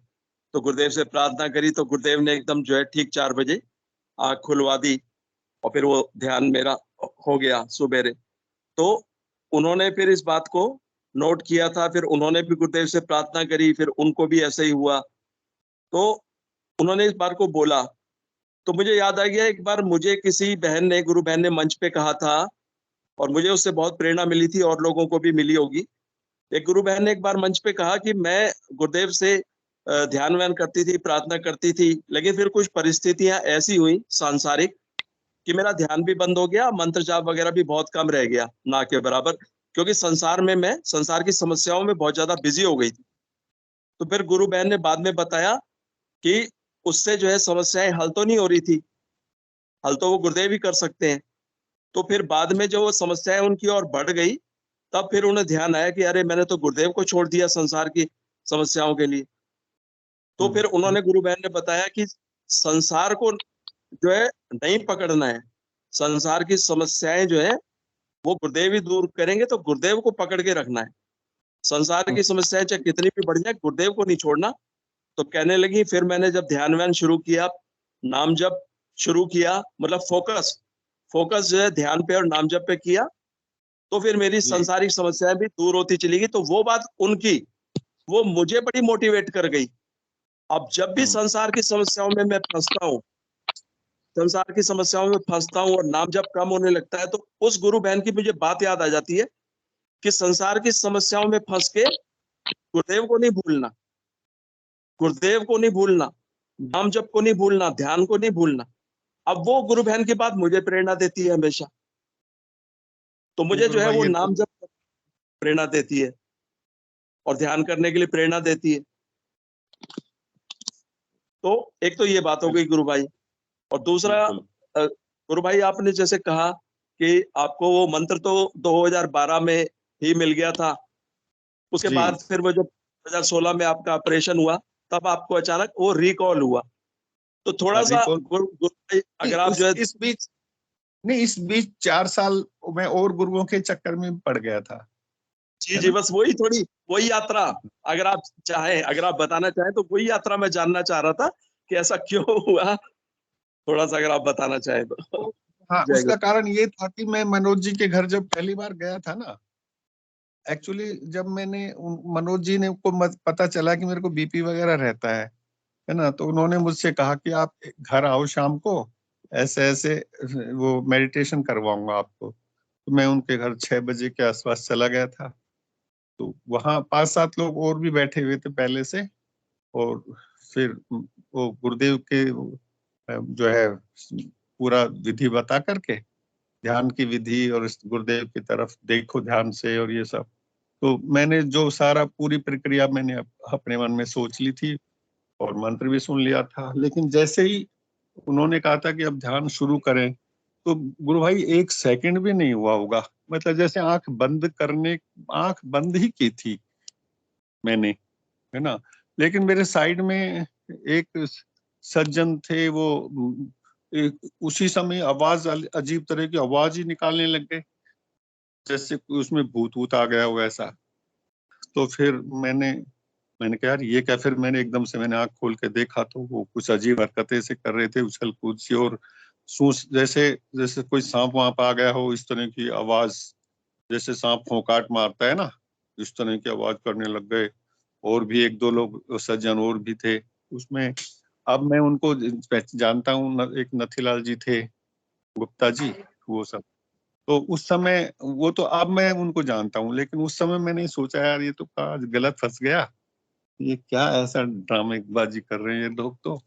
तो गुरुदेव से प्रार्थना करी तो गुरुदेव ने एकदम जो है ठीक 4 बजे आंख खुलवा दी, और फिर वो ध्यान मेरा हो गया सुबेरे। तो उन्होंने फिर इस बात को नोट किया था, फिर उन्होंने भी गुरुदेव से प्रार्थना करी, फिर उनको भी ऐसे ही हुआ। तो उन्होंने इस बात को बोला, तो मुझे याद आ गया, एक बार मुझे किसी बहन ने, गुरु बहन ने मंच पे कहा था, और मुझे उससे बहुत प्रेरणा मिली थी और लोगों को भी मिली होगी। एक गुरु बहन ने एक बार मंच पे कहा कि मैं गुरुदेव से ध्यान व्यान करती थी, प्रार्थना करती थी, लेकिन फिर कुछ परिस्थितियां ऐसी हुई सांसारिक कि मेरा ध्यान भी बंद हो गया, मंत्र जाप वगैरह भी बहुत कम रह गया, ना के बराबर, क्योंकि संसार में मैं संसार की समस्याओं में बहुत ज्यादा बिजी हो गई थी। तो फिर गुरु बहन ने बाद में बताया कि उससे जो है समस्याएं हल तो नहीं हो रही थी, हल तो वो गुरुदेव ही कर सकते हैं। तो फिर बाद में जो वो समस्याएं उनकी और बढ़ गई, तब फिर उन्हें ध्यान आया कि अरे मैंने तो गुरुदेव को छोड़ दिया संसार की समस्याओं के लिए। तो फिर उन्होंने, गुरु बहन ने बताया कि संसार को जो है नहीं पकड़ना है, संसार की समस्याएं जो है वो गुरुदेव ही दूर करेंगे, तो गुरुदेव को पकड़ के रखना है। संसार की समस्याएं चाहे कितनी भी बढ़ जाए, गुरुदेव को नहीं छोड़ना। तो कहने लगी, फिर मैंने जब ध्यान व्यान शुरू किया, नाम जप शुरू किया, मतलब फोकस फोकस जो है ध्यान पे और नाम जप पे किया, तो फिर मेरी संसारिक समस्याएं भी दूर होती चली गई। तो वो बात उनकी, वो मुझे बड़ी मोटिवेट कर गई। अब जब भी संसार की समस्याओं में मैं फंसता हूँ, संसार की समस्याओं में फंसता हूँ और नाम जब कम होने लगता है, तो उस गुरु बहन की मुझे बात याद आ जाती है कि संसार की समस्याओं में फंस के गुरुदेव को नहीं भूलना, गुरुदेव को नहीं भूलना, नाम जप को नहीं भूलना, ध्यान को नहीं भूलना। अब वो गुरु बहन की बात मुझे प्रेरणा देती है हमेशा। तो मुझे जो है वो ये नाम जब प्रेरणा देती है और ध्यान करने के लिए प्रेरणा देती है। तो एक तो ये बात हो गई गुरु भाई, और दूसरा गुरु भाई आपने जैसे कहा कि आपको वो मंत्र तो 2012 में ही मिल गया था, उसके जी। बाद फिर वो जब 2016 में आपका ऑपरेशन हुआ तब आपको अचानक वो रिकॉल हुआ। तो थोड़ा सा गुरु भाई अगर आप जो है इस बीच 4 साल मैं और गुरुओं के चक्कर में पड़ गया था। जी, बस वही यात्रा अगर आप चाहें, अगर आप बताना चाहें तो वही यात्रा मैं जानना चाह रहा था कि ऐसा क्यों हुआ, थोड़ा सा अगर आप बताना चाहें तो। हाँ, उसका कारण ये था कि मैं मनोज जी के घर जब पहली बार गया था ना, एक्चुअली जब मैंने मनोज जी ने को पता चला कि मेरे को बीपी वगैरह रहता है ना, तो उन्होंने मुझसे कहा कि आप घर आओ शाम को, ऐसे ऐसे वो मेडिटेशन करवाऊंगा आपको। तो मैं उनके घर 6 बजे के आसपास चला गया था। तो वहाँ 5-7 लोग और भी बैठे हुए थे पहले से, और फिर वो गुरुदेव के जो है पूरा विधि बता करके, ध्यान की विधि और इस गुरुदेव की तरफ देखो ध्यान से और ये सब, तो मैंने जो सारा पूरी प्रक्रिया मैंने अपने मन में सोच ली थी और मंत्र भी सुन लिया था। लेकिन जैसे ही उन्होंने कहा था कि अब ध्यान शुरू करें, तो गुरु भाई 1 सेकंड भी नहीं हुआ होगा, मतलब जैसे आंख बंद ही की थी मैंने, है ना। लेकिन मेरे साइड में एक सज्जन थे, वो उसी समय आवाज, अजीब तरह की आवाज ही निकालने लग गए, जैसे उसमें भूत आ गया हो ऐसा। तो फिर मैंने कहा यार ये क्या, फिर मैंने एकदम से मैंने आंख खोल के देखा तो वो कुछ अजीब हरकतें से कर रहे थे, उछल कूद सी, और सूस जैसे जैसे कोई सांप वहां आ गया हो, इस तरह की आवाज, जैसे सांप खोकाट मारता है ना, इस तरह की आवाज करने लग गए। और भी 1-2 लोग सज्जन और भी थे उसमें। अब मैं उनको जानता हूँ, एक नथीलाल जी थे, गुप्ता जी, वो सब। तो उस समय वो तो अब मैं उनको जानता हूँ, लेकिन उस समय मैंने सोचा यार ये तो आज गलत फंस गया, ये क्या ऐसा ड्रामेबाजी कर रहे हैं ये लोग। तो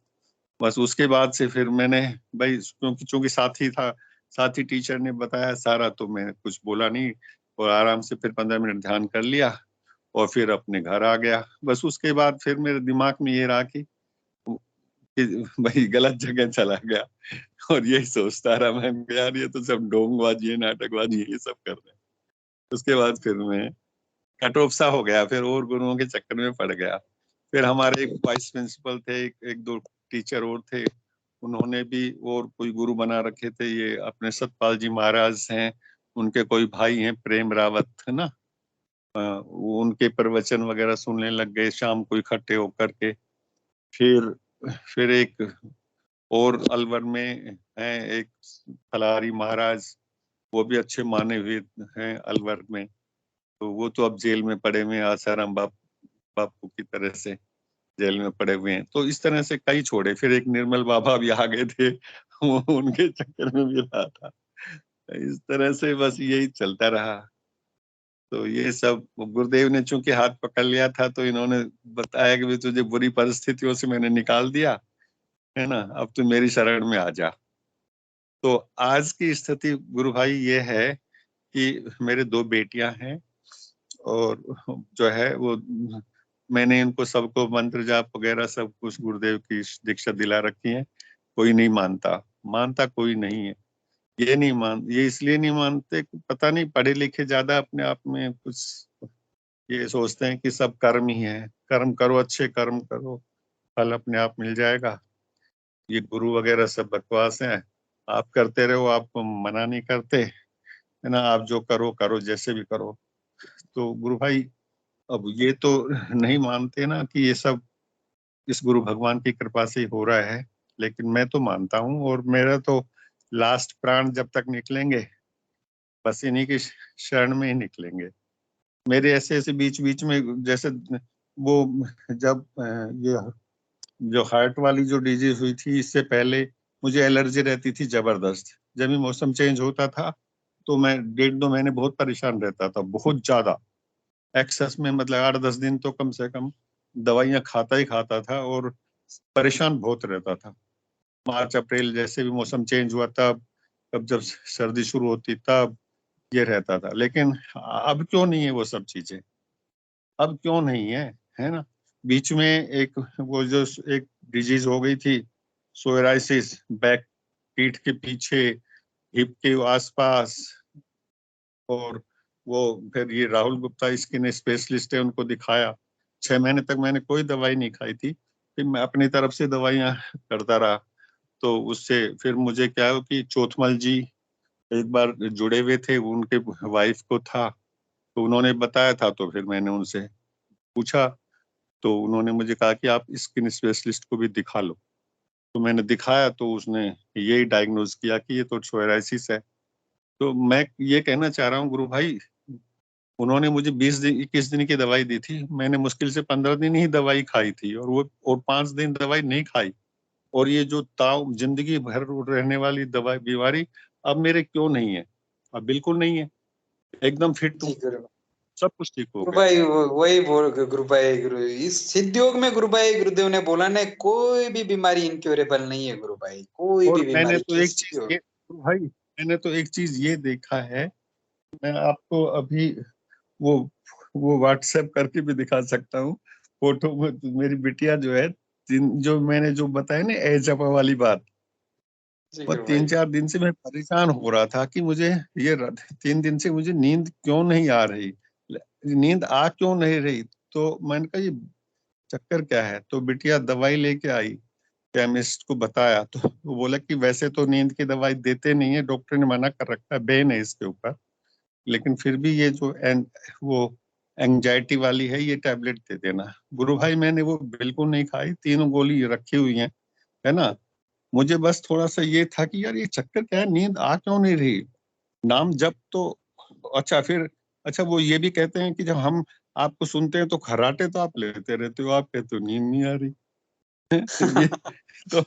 बस उसके बाद से फिर मैंने, भाई चूंकि साथी था, साथी टीचर ने बताया सारा, तो मैं कुछ बोला नहीं, और आराम से फिर 15 मिनट ध्यान कर लिया और फिर अपने घर आ गया। बस उसके बाद फिर मेरे दिमाग में ये रहा कि भाई गलत जगह चला गया, और यही सोचता रहा मैं, यार ये तो सब ढोंगबाजी है, नाटकबाजी है, ये सब कर रहे हैं। उसके बाद फिर मैं कटोफ सा हो गया, फिर और गुरुओं के चक्कर में पड़ गया। फिर हमारे एक वाइस प्रिंसिपल थे, एक 2 टीचर और थे, उन्होंने भी और कोई गुरु बना रखे थे, ये अपने सतपाल जी महाराज हैं, उनके कोई भाई हैं प्रेम रावत, है ना, वो उनके प्रवचन वगैरह सुनने लग गए शाम को इकट्ठे होकर के। फिर एक और अलवर में है एक फलारी महाराज, वो भी अच्छे माने हुए हैं अलवर में, तो वो तो अब जेल में पड़े हुए हैं, आसाराम बापू की तरह से जेल में पड़े हुए हैं। तो इस तरह से कई छोड़े, फिर एक निर्मल बाबा भी आ गए थे, वो उनके चक्कर में भी रहा था। इस तरह से बस यही चलता रहा। तो ये सब गुरुदेव ने चूंकि हाथ पकड़ लिया था, तो इन्होंने बताया कि तुझे बुरी परिस्थितियों से मैंने निकाल दिया है ना, अब तू मेरी शरण में आ जा। तो आज की स्थिति गुरु भाई ये है कि मेरे 2 बेटियां हैं, और जो है वो मैंने इनको सबको मंत्र जाप वगैरह सब कुछ गुरुदेव की दीक्षा दिला रखी है। कोई नहीं मानता कोई नहीं है। ये इसलिए नहीं मानते कि पता नहीं, पढ़े लिखे ज्यादा अपने आप में कुछ ये सोचते हैं कि सब कर्म ही है, कर्म करो, अच्छे कर्म करो, फल अपने आप मिल जाएगा। ये गुरु वगैरह सब बकवास है, आप करते रहो, आपको मना नहीं करते, है ना, आप जो करो करो, जैसे भी करो। तो गुरु भाई अब ये तो नहीं मानते ना कि ये सब इस गुरु भगवान की कृपा से ही हो रहा है, लेकिन मैं तो मानता हूँ, और मेरा तो लास्ट प्राण जब तक निकलेंगे बस इन्हीं की शरण में ही निकलेंगे। मेरे ऐसे ऐसे बीच बीच में, जैसे वो जब ये जो हार्ट वाली जो डिजीज हुई थी, इससे पहले मुझे एलर्जी रहती थी जबरदस्त। जब भी मौसम चेंज होता था तो मैं 1.5-2 महीने बहुत परेशान रहता था, बहुत ज्यादा एक्सेस में, मतलब 8-10 दिन तो कम से कम दवाइयां खाता ही खाता था, और परेशान बहुत रहता था। मार्च अप्रैल जैसे भी मौसम चेंज हुआ तब जब सर्दी शुरू होती तब, ये रहता था। लेकिन अब क्यों नहीं है वो सब चीजें, अब क्यों नहीं है, है ना। बीच में एक वो जो एक डिजीज हो गई थी सोराइसिस, बैक, पीठ के पीछे, हिप के आसपास, और वो फिर ये राहुल गुप्ता स्किन स्पेशलिस्ट है, उनको दिखाया। 6 महीने तक मैंने कोई दवाई नहीं खाई थी, फिर मैं अपनी तरफ से दवाइयां करता रहा। तो उससे फिर मुझे क्या हो कि चोथमल जी एक बार जुड़े हुए थे, उनके वाइफ को था, तो उन्होंने बताया था, तो फिर मैंने उनसे पूछा, तो उन्होंने मुझे कहा कि आप स्किन स्पेशलिस्ट को भी दिखा लो। तो मैंने दिखाया, तो उसने यही डायग्नोज किया कि ये तो सोराइसिस है। तो मैं ये कहना चाह रहा हूँ गुरु भाई, उन्होंने मुझे 20 दिन 21 दिन की दवाई दी थी, मैंने मुश्किल से 15 दिन ही दवाई खाई थी, और 5 दिन दवाई नहीं खाई। और ये जो ताव जिंदगी भर रहने वाली दवाई बीमारी अब मेरे क्यों नहीं है, अब बिल्कुल नहीं है, एकदम फिट हूँ, सब कुछ ठीक हो गुरु गया। भाई वही बोल गुरु भाई, गुरु इस सिद्धियोग में गुरु भाई गुरुदेव ने बोला ना, कोई भी बीमारी इनक्योरेबल नहीं है गुरु भाई, कोई और भी मैंने बीमारी तो एक किसी चीज भी हो। ये भाई, मैंने तो एक चीज ये देखा है, मैं आपको अभी वो वो व्हाट्सएप करके भी दिखा सकता हूँ फोटो में। मेरी बिटिया जो है, जो मैंने जो बताया ना एज अप वाली बात, जी वो गुरु भाई। 3-4 दिन से मैं परेशान हो रहा था कि मुझे ये 3 दिन से मुझे नींद क्यों नहीं आ रही, नींद आ क्यों नहीं रही। तो मैंने कहा ये चक्कर क्या है, तो बिटिया दवाई लेके आई, केमिस्ट को बताया, तो वो बोला कि वैसे तो नींद की दवाई देते नहीं है, डॉक्टर ने मना कर रखा है, बैन है इसके ऊपर, लेकिन फिर भी ये जो वो एंजाइटी वाली है, ये टैबलेट दे देना। गुरु भाई मैंने वो बिल्कुल नहीं खाई, 3 गोली रखी हुई है ना। मुझे बस थोड़ा सा ये था कि यार ये चक्कर क्या है, नींद आ क्यों नहीं रही, नाम जब तो अच्छा। फिर अच्छा वो ये भी कहते हैं कि जब हम आपको सुनते हैं तो खर्राटे तो आप लेते रहते हो, आप कहते हो नींद नहीं आ रही। ये तो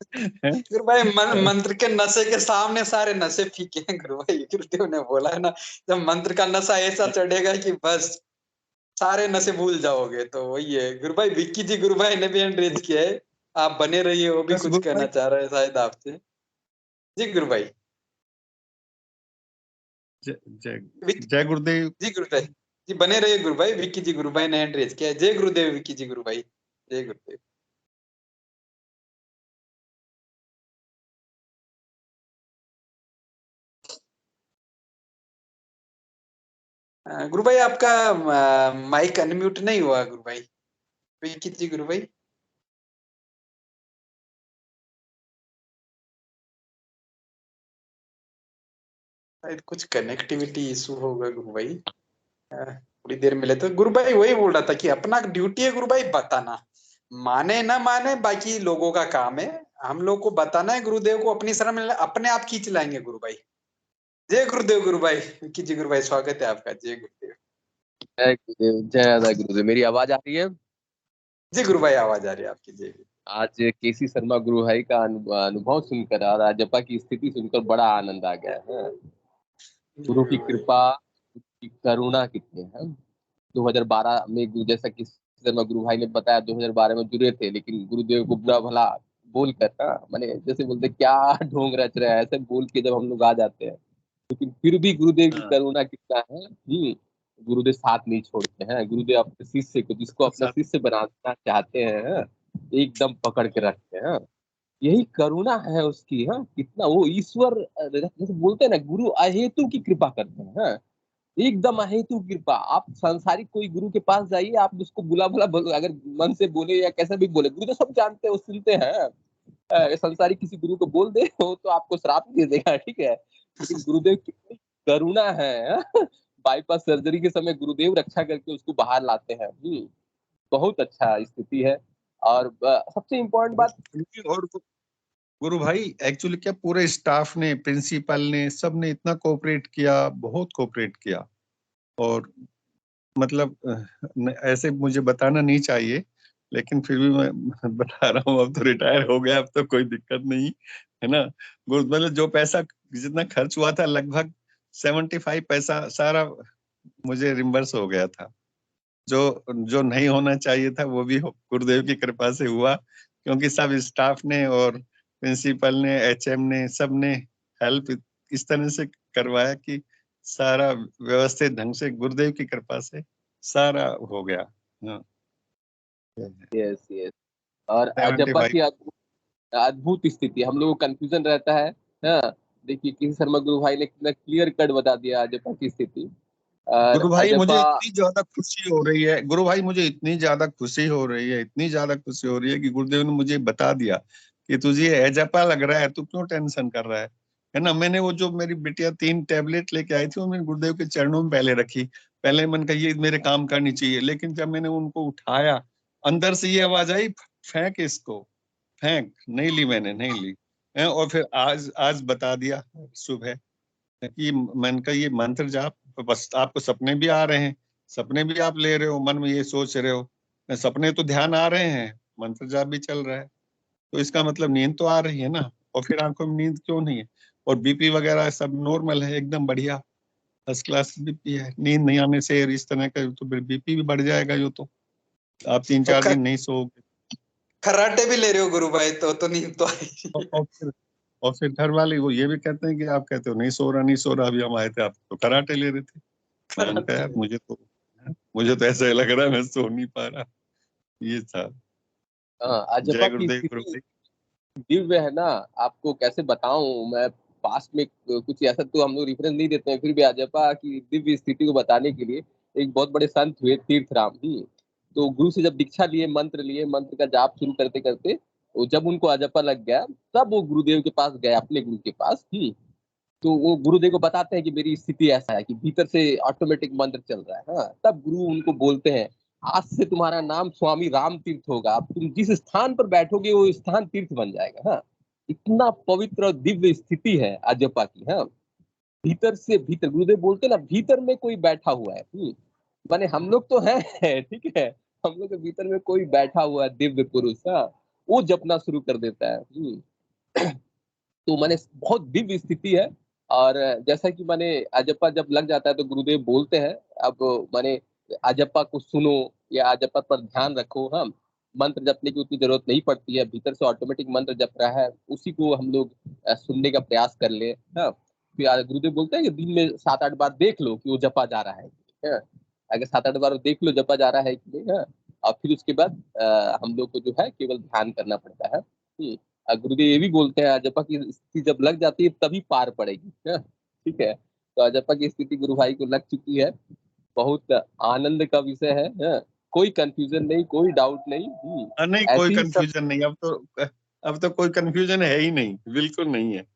गुरु भाई मंत्र के नशे के सामने सारे नशे फीके हैं गुरु भाई, गुरुदेव ने बोला है ना, जब मंत्र का नशा ऐसा चढ़ेगा कि बस सारे नशे भूल जाओगे। तो वही है गुरु भाई, विक्की जी गुरु भाई ने भी एंकरेज किया है, आप बने रहिए, वो भी बस कुछ गुरु कहना भाई, चाह रहे हैं शायद आपसे। जी गुरु भाई। जय जय विक- जय गुरुदेव। जी गुरु भाई, जी बने रहिए गुरु भाई, विक्की जी गुरु भाई ने एंकरेज किया है। जय गुरुदेव विक्की जी गुरु भाई, जय गुरुदेव। गुरु भाई आपका माइक अनम्यूट नहीं हुआ गुरु भाई, विक्की जी गुरु भाई। शायद कुछ कनेक्टिविटी इशू होगा गुरु भाई। थोड़ी देर मिले तो गुरु भाई वही बोल रहा था कि अपना ड्यूटी है गुरु भाई बताना, माने ना माने बाकी लोगों का काम है, हम लोग को बताना है, गुरुदेव को अपनी शरण में अपने आप खींच लाएंगे गुरु भाई। जय गुरुदेव गुरु भाई, विक्की जी गुरु भाई स्वागत है आपका, जय गुरुदेव। जय गुरुदेव, जय राधा गुरुदेव। मेरी आवाज आ रही है? जी गुरु भाई आवाज आ रही है आपकी, जय। आज केसी शर्मा गुरु भाई का अनुभव सुनकर और राजप्पा की स्थिति सुनकर बड़ा आनंद आ गया है। गुरु की कृपा, की करुणा कितनी है। 2012 में जैसा कि शर्मा गुरु भाई ने बताया, 2012 में जुड़े थे, लेकिन गुरुदेव को बुरा भला बोल कर ना, मैंने जैसे बोलते क्या ढोंग रच रहा है, ऐसे बोल के जब हम लोग आ जाते हैं, लेकिन फिर भी गुरुदेव की करुणा कितना है। गुरुदेव साथ नहीं छोड़ते हैं। गुरुदेव अपने शिष्य को, जिसको अपना शिष्य बनाना चाहते हैं, एकदम पकड़ के रखते हैं। यही करुणा है उसकी। कितना वो ईश्वर, जैसे बोलते हैं ना, गुरु अहेतु की कृपा करते हैं। एकदम अहेतु कृपा। आप संसारिक कोई गुरु के पास जाइए, आप उसको बुला बुला अगर मन से बोले या कैसे भी बोले, गुरु तो सब जानते हैं, वो सुनते हैं। संसारिक किसी गुरु को बोल दे वो तो आपको श्राप दे देगा, ठीक है। लेकिन गुरुदेव कितनी करुणा है। बाईपास सर्जरी के समय गुरुदेव रक्षा करके उसको बाहर लाते हैं। बहुत अच्छा स्थिति है। और सबसे इम्पोर्टेंट बात, और गुरु भाई एक्चुअली क्या पूरे स्टाफ ने, प्रिंसिपल ने, सब ने इतना कोऑपरेट किया, बहुत कोऑपरेट किया। और मतलब ऐसे मुझे बताना नहीं चाहिए, लेकिन फिर भी मैं बता रहा हूँ, अब तो रिटायर हो गया, अब तो कोई दिक्कत नहीं है ना। मतलब जो पैसा जितना खर्च हुआ था, लगभग 75 पैसा सारा मुझे रिम्बर्स हो गया था। जो जो नहीं होना चाहिए था वो भी गुरुदेव की कृपा से हुआ, क्योंकि सब स्टाफ ने और प्रिंसिपल ने, एचएम ने, सब ने हेल्प इस तरह से करवाया कि सारा व्यवस्थित ढंग से गुरुदेव की कृपा से सारा हो गया। हाँ। Yes yes. और 75 अजपा की अद्भुत स्थिति, हम लोगों को कंफ्यूजन रहता है। हाँ, देखिए किसी शर्मा गुरु भाई ने कितना क्लियर कट बता दिया अजपा की स्थिति। और गुरु भाई मुझे अजपा इतनी ज्यादा खुशी हो रही है, गुरु भाई मुझे इतनी ज्यादा खुशी हो रही है, इतनी ज्यादा खुशी हो रही है कि गुरुदेव ने मुझे बता दिया कि तुझे एजपा लग रहा है, तू क्यों टेंशन कर रहा है ना। मैंने वो जो मेरी बिटिया 3 टैबलेट लेके आई थी वो मैंने गुरुदेव के चरणों में पहले रखी। पहले मैंने कहा ये मेरे काम करनी चाहिए, लेकिन जब मैंने उनको उठाया अंदर से ये आवाज आई, फेंक इसको, फेंक। नहीं ली, मैंने नहीं ली। और फिर आज बता दिया सुबह कि मन का ये मंत्र जाप, बस आपको सपने भी आ रहे हैं, सपने भी आप ले रहे हो, मन में ये सोच रहे हो, सपने तो ध्यान आ रहे हैं, मंत्र जाप भी चल रहा है, तो इसका मतलब नींद तो आ रही है ना। और फिर आंखों में नींद क्यों नहीं है? और बीपी वगैरह सब नॉर्मल है, एकदम बढ़िया, फर्स्ट क्लास बीपी है। नींद नहीं आने से इस तरह का तो बीपी भी बढ़ जाएगा। यो तो आप 3-4 दिन नहीं सोओगे। खर्राटे भी ले रहे हो गुरु भाई तो नींद तो आई। और फिर घर वाले वो ये भी कहते हैं कि आप कहते हो नहीं सो रहा, नहीं सो रहा, अभी हम आए थे आप तो कराटे ले रहे थे। मैंने कहा यार मुझे तो ऐसा लग रहा है मैं सो नहीं पा रहा। ये था। अजपा जय की गुरुदेव गुरु स्थिति भाई। दिव्य है ना। आपको कैसे बताऊं मैं, पास्ट में कुछ ऐसा तो हम लोग रेफरेंस नहीं देते हैं, फिर भी अजपा की दिव्य स्थिति को बताने के लिए एक बहुत बड़े संत हुए तीर्थराम। तो गुरु से जब दीक्षा लिए, मंत्र का जाप शुरू करते करते वो जब उनको अजपा लग गया, तब वो गुरुदेव के पास गए, अपने गुरु के पास। तो वो गुरुदेव को बताते हैं कि मेरी स्थिति ऐसा है कि भीतर से ऑटोमेटिक मंत्र चल रहा है। हाँ, तब गुरु उनको बोलते हैं आज से तुम्हारा नाम स्वामी राम तीर्थ होगा, अब तुम जिस स्थान पर बैठोगे वो स्थान तीर्थ बन जाएगा। हाँ, इतना पवित्र और दिव्य स्थिति है अजपा की। हाँ, भीतर से भीतर गुरुदेव बोलते हैं ना, भीतर में कोई बैठा हुआ है। माने हम लोग तो हैं ठीक है, हम लोग के भीतर में कोई बैठा हुआ है दिव्य पुरुष। हाँ, वो जपना शुरू कर देता है। तो माने बहुत दिव्य स्थिति है। और जैसा कि माने अजपा जब लग जाता है तो गुरुदेव बोलते हैं अब माने अजपा को सुनो या अजपा पर ध्यान रखो। हम मंत्र जपने की उतनी जरूरत नहीं पड़ती है, भीतर से ऑटोमेटिक मंत्र जप रहा है, उसी को हम लोग सुनने का प्रयास कर ले। हाँ, फिर गुरुदेव बोलते हैं कि दिन में 7-8 बार देख लो कि वो जपा जा रहा है। हाँ, अगर 7-8 बार देख लो जपा जा रहा है कि नहीं। हाँ, और फिर उसके बाद हम लोग को जो है केवल ध्यान करना पड़ता है। गुरुदेव ये भी बोलते हैं अजपा की स्थिति जब लग जाती है तभी पार पड़ेगी। ठीक है, तो अजपा की स्थिति गुरु भाई को लग चुकी है, बहुत आनंद का विषय है। कोई कंफ्यूजन नहीं, कोई डाउट नहीं। नहीं, कोई ऐसी सब। कंफ्यूजन नहीं, अब तो कोई कंफ्यूजन है ही नहीं, बिल्कुल नहीं है।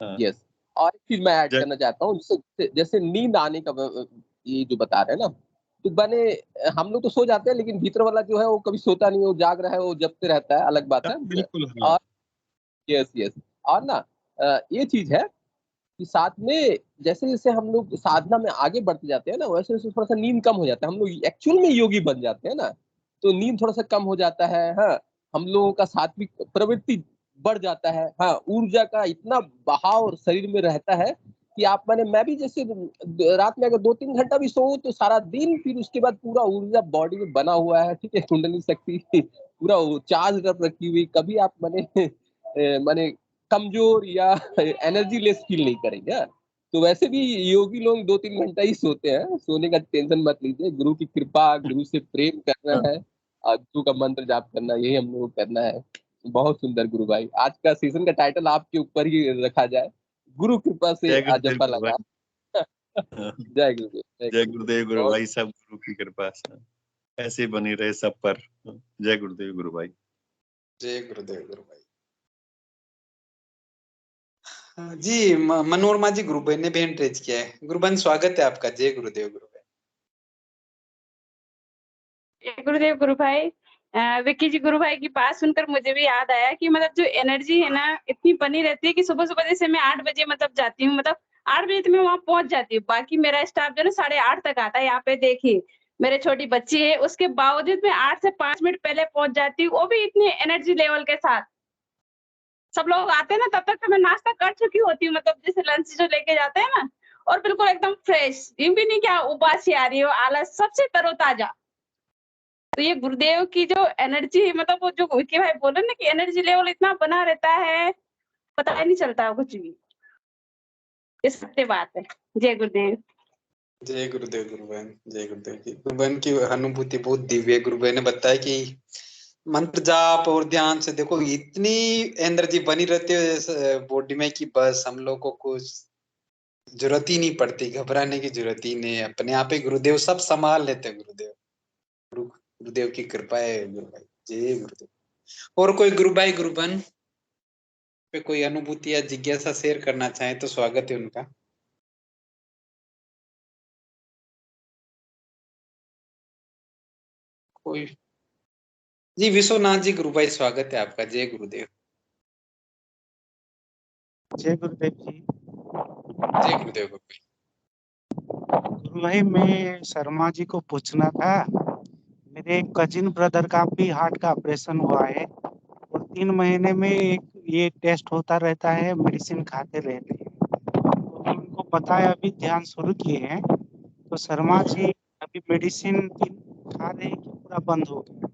हाँ। यस, और एक चीज मैं ऐड जय करना चाहता हूँ, जैसे नींद आने का ये जो बता रहे हैं ना, तो बने हम लोग तो सो जाते हैं, लेकिन भीतर वाला जो है वो कभी सोता नहीं है, वो जाग रहा है, वो जपते रहता है, अलग बात है। बिल्कुल। हाँ। और यस यस, और ना ये चीज है कि साथ में जैसे जैसे हम लोग साधना में आगे बढ़ते जाते हैं ना, वैसे वैसे थोड़ा सा नींद कम हो जाता है। हम लोग एक्चुअल में योगी बन जाते हैं ना, तो नींद थोड़ा सा कम हो जाता है। हाँ, हम लोगों का सात्विक प्रवृत्ति बढ़ जाता है। हाँ, ऊर्जा का इतना बहाव शरीर में रहता है कि आप मैं भी जैसे रात में अगर 2-3 घंटा भी सोऊं तो सारा दिन, फिर उसके बाद पूरा ऊर्जा बॉडी में बना हुआ है। ठीक है, कुंडली शक्ति पूरा चार्ज रखी हुई, कभी आप माने कमजोर या एनर्जी लेस फील नहीं करेंगे। हाँ? तो वैसे भी योगी लोग 2-3 घंटा ही सोते हैं, सोने का टेंशन मत लीजिए। गुरु की कृपा, गुरु से प्रेम करना है और गुरु का मंत्र जाप करना, यही हम लोग को करना है। बहुत सुंदर गुरु भाई, आज का सीजन का टाइटल आपके ऊपर ही रखा जाए, गुरु कृपा से जय गुरुदेव अजपा गुरु लगा। भाई। जय गुरुदेव, जय गुरुदेव गुरु बहुत भाई, सब गुरु की कृपा से ऐसे बनी रहे सब पर। जय गुरुदेव गुरु भाई। जय गुरुदेव गुरु भाई। जी मनोरमा जी गुरु भाई ने भी हैंड रेज किया है। गुरु भाई स्वागत है आपका। जय गुरुदेव गुरु भाई। गुरुदेव गुरु भाई, विक्की जी गुरु भाई की बात सुनकर मुझे भी याद आया कि मतलब जो एनर्जी है ना, इतनी बनी रहती है कि सुबह सुबह जैसे मैं 8 बजे मतलब जाती हूँ, मतलब 8 बजे तो मैं वहां पहुंच जाती हूँ। बाकी मेरा स्टाफ जो है ना 8:30 तक आता है। यहाँ पे देखिए मेरे छोटी बच्ची है, उसके बावजूद मैं 8 से 5 मिनट पहले पहुंच जाती हूँ, वो भी इतनी एनर्जी लेवल के साथ। सब लोग आते हैं ना, तब तक तो मैं नाश्ता कर चुकी होती हूँ, मतलब जैसे लंच जो लेके जाते हैं ना, और बिल्कुल एकदम फ्रेश, ये भी नहीं क्या उबासी आ रही हो, आलस, सबसे तरोताजा। तो ये गुरुदेव की जो एनर्जी, मतलब वो जो विक्की भाई बोले ना कि एनर्जी लेवल इतना बना रहता है, पता ही नहीं चलता कुछ भी। ये सत्य बात है। जय गुरुदेव। जय गुरुदेव गुरुबहन, जय गुरुदेव की गुरुबहन की अनुभूति बहुत दिव्य है। गुरुबहन ने बताया कि मंत्र जाप और ध्यान से देखो इतनी एनर्जी बनी रहती है बॉडी में कि बस हम लोग को कुछ जरूरत ही नहीं पड़ती, घबराने की जरूरत ही नहीं है। अपने आप ही गुरुदेव सब संभाल लेते हैं। गुरुदेव गुरुदेव की कृपा है। गुरु भाई जय गुरुदेव। और कोई गुरु भाई गुरुबहन पे कोई अनुभूति या जिज्ञासा शेयर करना चाहे तो स्वागत है उनका। कोई जी विश्वनाथ जी गुरु भाई स्वागत है आपका। जय गुरुदेव। जय गुरुदेव जी। जय गुरुदेव गुरु भाई। गुरु भाई मैं शर्मा जी को पूछना था, मेरे कजिन ब्रदर का भी हार्ट का ऑपरेशन हुआ है और 3 महीने में एक ये टेस्ट होता रहता है, मेडिसिन खाते रहते हैं। तो मैं उनको बताया अभी ध्यान शुरू किए हैं, तो शर्मा जी अभी मेडिसिन खा रहे हैं कि पूरा बंद हो गया?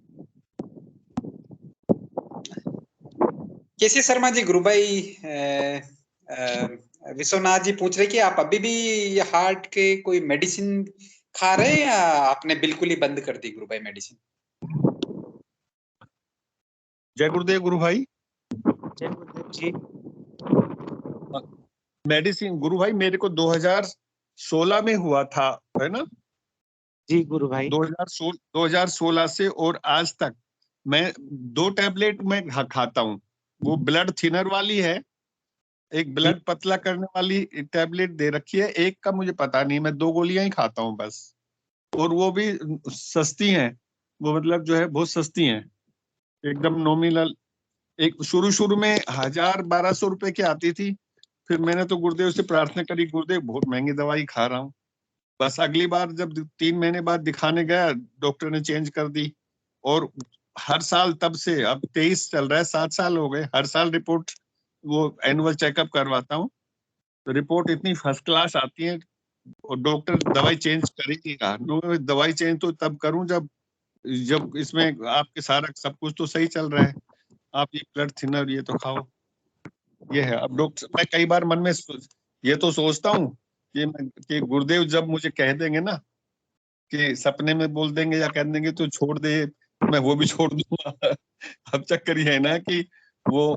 कैसे शर्मा जी गुरु भाई विश्वनाथ जी पूछ रहे कि आप अभी भी हार्ट के कोई मेडिसिन खा रहे हैं या आपने बिल्कुल ही बंद कर दी गुरु भाई मेडिसिन? जय गुरुदेव गुरु भाई। जय गुरुदेव जी। मेडिसिन गुरु भाई मेरे को 2016 में हुआ था, है ना? जी गुरु भाई। 2016 से और आज तक मैं 2 टैबलेट मैं खाता हूँ। वो ब्लड थिनर वाली है, एक ब्लड पतला करने वाली टैबलेट दे रखी है, एक का मुझे पता नहीं, मैं 2 गोलियां ही खाता हूँ बस। और वो भी सस्ती हैं, वो मतलब जो है बहुत सस्ती हैं, एकदम नॉमिनल। एक शुरू में 1000-1200 रुपए की आती थी, फिर मैंने तो गुरुदेव से प्रार्थना करी, गुरुदेव बहुत महंगी दवाई खा रहा हूँ। बस अगली बार जब 3 महीने बाद दिखाने गया, डॉक्टर ने चेंज कर दी। और हर साल तब से अब 23 चल रहा है, 7 साल हो गए, हर साल रिपोर्ट वो एनुअल चेकअप करवाता हूँ, तो रिपोर्ट इतनी फर्स्ट क्लास आती है। और डॉक्टर दवाई चेंज कर ही नहीं रहा। दवाई चेंज तो तब करूं जब इसमें आपके सारा सब कुछ तो सही चल रहा है, आप ये ब्लड थिनर ये तो खाओ। ये है। अब डॉक्टर, मैं कई बार मन में ये तो सोचता हूँ कि गुरुदेव जब मुझे कह देंगे ना, कि सपने में बोल देंगे या कह देंगे तो छोड़ दे, मैं वो भी छोड़ दूंगा। अब चक्कर ये है ना कि वो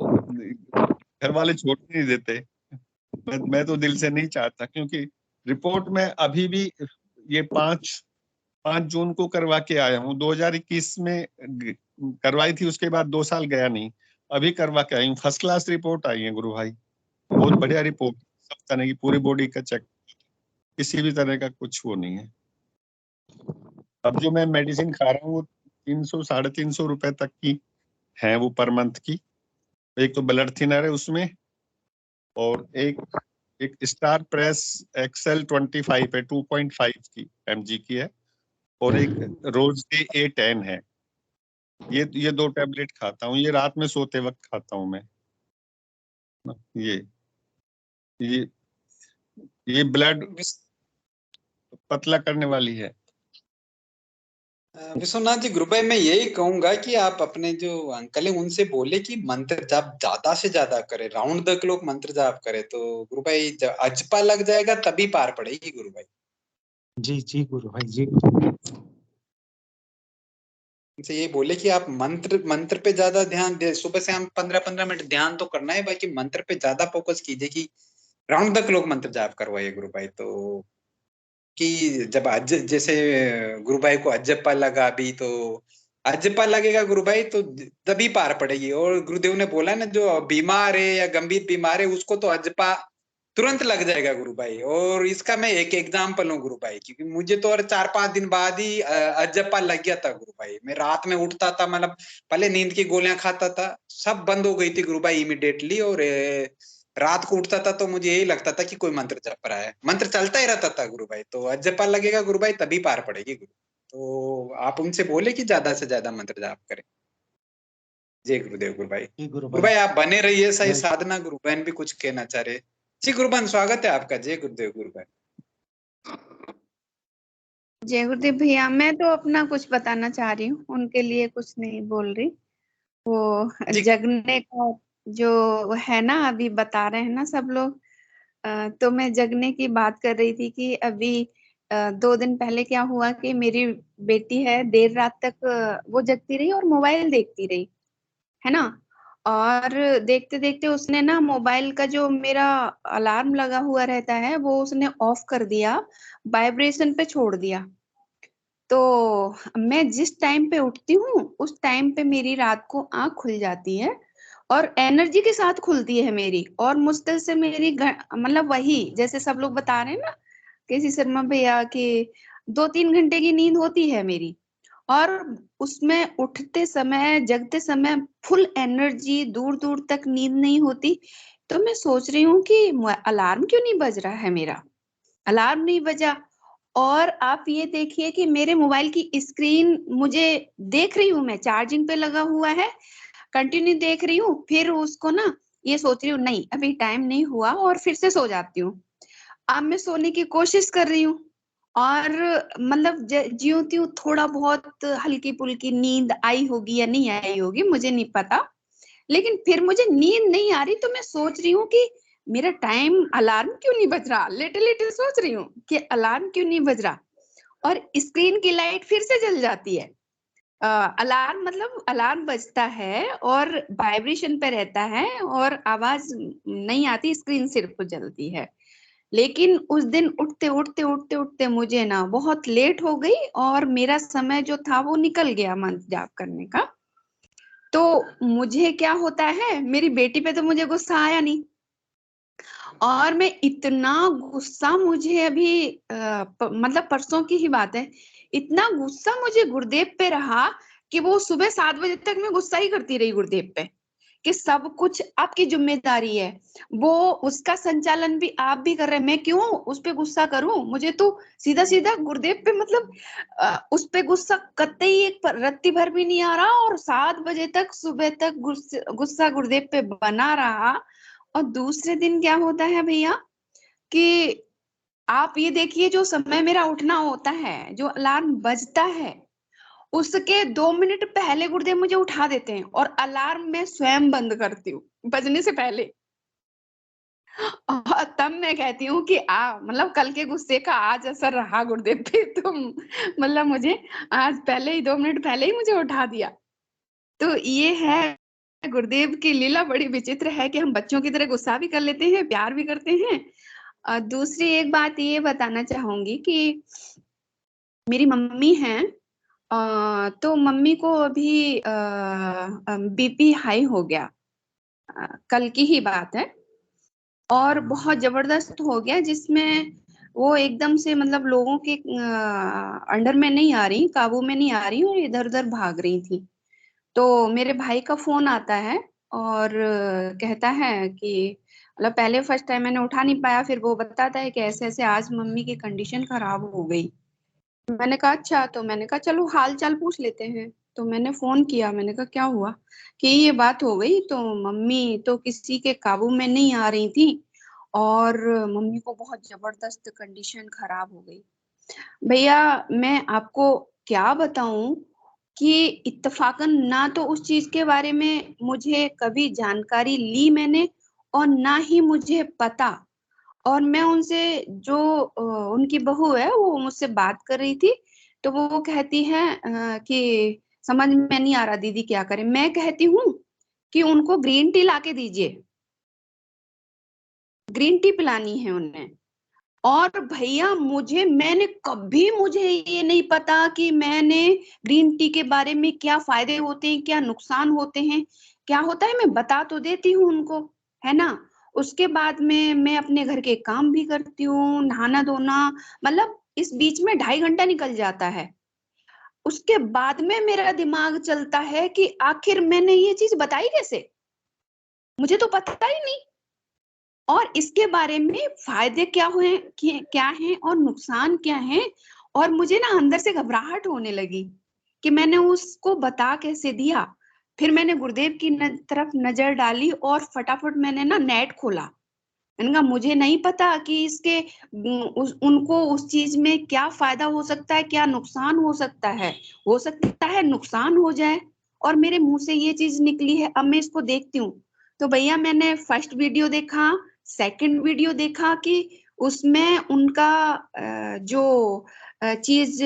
घर वाले छोड़ नहीं देते। मैं तो दिल से नहीं चाहता, क्योंकि रिपोर्ट में अभी भी ये 5 जून को करवा के आया हूँ। 2021 में करवाई थी, उसके बाद 2 साल गया नहीं, अभी करवा के आई हूँ। फर्स्ट क्लास रिपोर्ट आई है गुरु भाई, बहुत बढ़िया रिपोर्ट, सब तरह की पूरी बॉडी का चेक, किसी भी तरह का कुछ वो नहीं है। अब जो मैं मेडिसिन खा रहा हूँ वो 300-350 रुपए तक की है, वो पर मंथ की। एक तो ब्लड थिनर है उसमें, और एक स्टार प्रेस एक्सेल 25 है, 2.5 की mg की है, और एक रोज के A10 है। ये 2 टैबलेट खाता हूँ, ये रात में सोते वक्त खाता हूँ मैं। ये ब्लड पतला करने वाली है। विश्वनाथ जी गुरु भाई मैं यही कहूंगा कि आप अपने जो अंकल हैं उनसे बोले कि मंत्र जाप ज्यादा से ज्यादा करे, राउंड द क्लॉक मंत्र जाप करे, तो गुरु भाई अजपा लग जाएगा तभी पार पड़ेगी गुरु भाई। जी जी गुरु भाई जी। उनसे ये बोले कि आप मंत्र पे ज्यादा ध्यान दे, सुबह से हम 15-15 मिनट ध्यान तो करना है, बाकी मंत्र पे ज्यादा फोकस कीजिए कि राउंड द क्लॉक मंत्र जाप करवाइए गुरु भाई। तो कि जब जैसे गुरु भाई को अजप्पा लगा अभी, तो अजप्पा लगेगा गुरु भाई तो तभी पार पड़ेगी। और गुरुदेव ने बोला ना जो बीमार है या गंभीर बीमार है उसको तो अजप्पा तुरंत लग जाएगा गुरु भाई। और इसका मैं एक एग्जाम्पल हूँ गुरु भाई, क्योंकि मुझे तो और 4-5 दिन बाद ही अजप्पा लग गया था गुरु भाई। मैं रात में उठता था, मतलब पहले नींद की गोलियां खाता था, सब बंद हो गई थी गुरु भाई इमिडिएटली। और रात को उठता था तो मुझे यही लगता था कि कोई मंत्र जप रहा है, मंत्र चलता ही रहता था गुरु भाई। तो अजप्पा लगेगा गुरु भाई तभी पार पड़ेगी गुरु। तो आप उनसे बोले कि ज्यादा से ज्यादा मंत्र जाप करें। जय गुरुदेव गुरु भाई। गुरु भाई आप बने रहिए सही साधना। गुरु बहन भी कुछ कहना चाह रहे जी। गुरु बहन स्वागत है आपका। जय गुरुदेव गुरु भाई। जय गुरुदेव भैया, मैं तो अपना कुछ बताना चाह रही हूँ, उनके लिए कुछ नहीं बोल रही। वो जगने का जो है ना, अभी बता रहे हैं ना सब लोग, तो मैं जगने की बात कर रही थी कि अभी 2 दिन पहले क्या हुआ कि मेरी बेटी है, देर रात तक वो जगती रही और मोबाइल देखती रही, है ना। और देखते देखते उसने ना मोबाइल का जो मेरा अलार्म लगा हुआ रहता है वो उसने ऑफ कर दिया, वाइब्रेशन पे छोड़ दिया। तो मैं जिस टाइम पे उठती हूँ उस टाइम पे मेरी रात को आंख खुल जाती है और एनर्जी के साथ खुलती है मेरी, और मुश्किल से मेरी मतलब वही जैसे सब लोग बता रहे हैं ना केसी शर्मा भैया कि 2-3 घंटे की नींद होती है मेरी, और उसमें उठते समय जगते समय फुल एनर्जी, दूर दूर तक नींद नहीं होती। तो मैं सोच रही हूँ कि अलार्म क्यों नहीं बज रहा है, मेरा अलार्म नहीं बजा। और आप ये देखिए कि मेरे मोबाइल की स्क्रीन मुझे देख रही हूँ, मैं चार्जिंग पे लगा हुआ है, कंटिन्यू देख रही हूँ, फिर उसको ना ये सोच रही हूँ नहीं अभी टाइम नहीं हुआ और फिर से सो जाती हूँ। अब मैं सोने की कोशिश कर रही हूँ और मतलब ज्यों त्यों थोड़ा बहुत हल्की पुल्की नींद आई होगी या नहीं आई होगी मुझे नहीं पता, लेकिन फिर मुझे नींद नहीं आ रही। तो मैं सोच रही हूँ कि मेरा टाइम अलार्म क्यों नहीं बज रहा, लेटे लेटे सोच रही हूँ कि अलार्म क्यों नहीं बज रहा, और स्क्रीन की लाइट फिर से जल जाती है। अलार्म मतलब अलार्म बजता है और वाइब्रेशन पे रहता है और आवाज नहीं आती, स्क्रीन सिर्फ जलती है। लेकिन उस दिन उठते उठते उठते उठते मुझे ना बहुत लेट हो गई और मेरा समय जो था वो निकल गया मंत्र जाप करने का। तो मुझे क्या होता है, मेरी बेटी पे तो मुझे गुस्सा आया नहीं, और मैं इतना गुस्सा मुझे अभी मतलब परसों की ही बात है, इतना गुस्सा मुझे गुरुदेव पे रहा कि वो सुबह 7 बजे तक मैं गुस्सा ही करती रही गुरुदेव पे कि सब कुछ आपकी जिम्मेदारी है, वो उसका संचालन भी आप भी कर रहे हैं, मैं क्यों उस पे गुस्सा करूं। मुझे तो सीधा सीधा गुरुदेव पे मतलब उस पे गुस्सा कतई एक रत्ती भर भी नहीं आ रहा, और 7 बजे तक सुबह तक गुस्सा गुरुदेव पे बना रहा। और दूसरे दिन क्या होता है भैया कि आप ये देखिए जो समय मेरा उठना होता है, जो अलार्म बजता है उसके 2 मिनट पहले गुरुदेव मुझे उठा देते हैं और अलार्म मैं स्वयं बंद करती हूँ बजने से पहले। और तब मैं कहती हूँ कि मतलब कल के गुस्से का आज असर रहा गुरुदेव पे, तुम मतलब मुझे आज पहले ही 2 मिनट पहले ही मुझे उठा दिया। तो ये है गुरुदेव की लीला, बड़ी विचित्र है कि हम बच्चों की तरह गुस्सा भी कर लेते हैं, प्यार भी करते हैं। दूसरी एक बात ये बताना चाहूंगी कि मेरी मम्मी हैं, तो मम्मी को अभी बीपी हाई हो गया, कल की ही बात है, और बहुत जबरदस्त हो गया जिसमें वो एकदम से मतलब लोगों के अंडर में नहीं आ रही, काबू में नहीं आ रही और इधर उधर भाग रही थी। तो मेरे भाई का फोन आता है और कहता है कि मतलब पहले फर्स्ट टाइम मैंने उठा नहीं पाया, फिर वो बताता है कि ऐसे ऐसे आज मम्मी की कंडीशन खराब हो गई। मैंने कहा अच्छा, तो मैंने कहा चलो हाल चाल पूछ लेते हैं। तो मैंने फोन किया, मैंने कहा क्या हुआ, कि ये बात हो गई, तो मम्मी तो किसी के काबू में नहीं आ रही थी और मम्मी को बहुत जबरदस्त कंडीशन खराब हो गई। भैया मैं आपको क्या बताऊं कि इत्तेफाकन ना तो उस चीज के बारे में मुझे कभी जानकारी ली मैंने और ना ही मुझे पता। और मैं उनसे जो उनकी बहू है वो मुझसे बात कर रही थी, तो वो कहती है कि समझ में नहीं आ रहा दीदी क्या करें। मैं कहती हूँ कि उनको ग्रीन टी लाके दीजिए, ग्रीन टी पिलानी है उन्हें। और भैया मैंने कभी मुझे ये नहीं पता कि मैंने ग्रीन टी के बारे में क्या फायदे होते हैं, क्या नुकसान होते हैं, क्या होता है, मैं बता तो देती हूँ उनको, है ना। उसके बाद में मैं अपने घर के काम भी करती हूँ, नहाना धोना, मतलब इस बीच में 2.5 घंटा निकल जाता है। उसके बाद में मेरा दिमाग चलता है कि आखिर मैंने ये चीज बताई कैसे, मुझे तो पता ही नहीं, और इसके बारे में फायदे क्या हुए, क्या हैं और नुकसान क्या हैं। और मुझे ना अंदर से घबराहट होने लगी कि मैंने उसको बता कैसे दिया। फिर मैंने गुरुदेव की तरफ नजर डाली और फटाफट मैंने ना नेट खोला। मैंने कहा मुझे नहीं पता कि इसके उनको उस चीज में क्या फायदा हो सकता है, क्या नुकसान हो सकता है नुकसान हो जाए, और मेरे मुंह से ये चीज निकली है, अब मैं इसको देखती हूँ। तो भैया मैंने फर्स्ट वीडियो देखा, सेकंड वीडियो देखा कि उसमें उनका जो चीज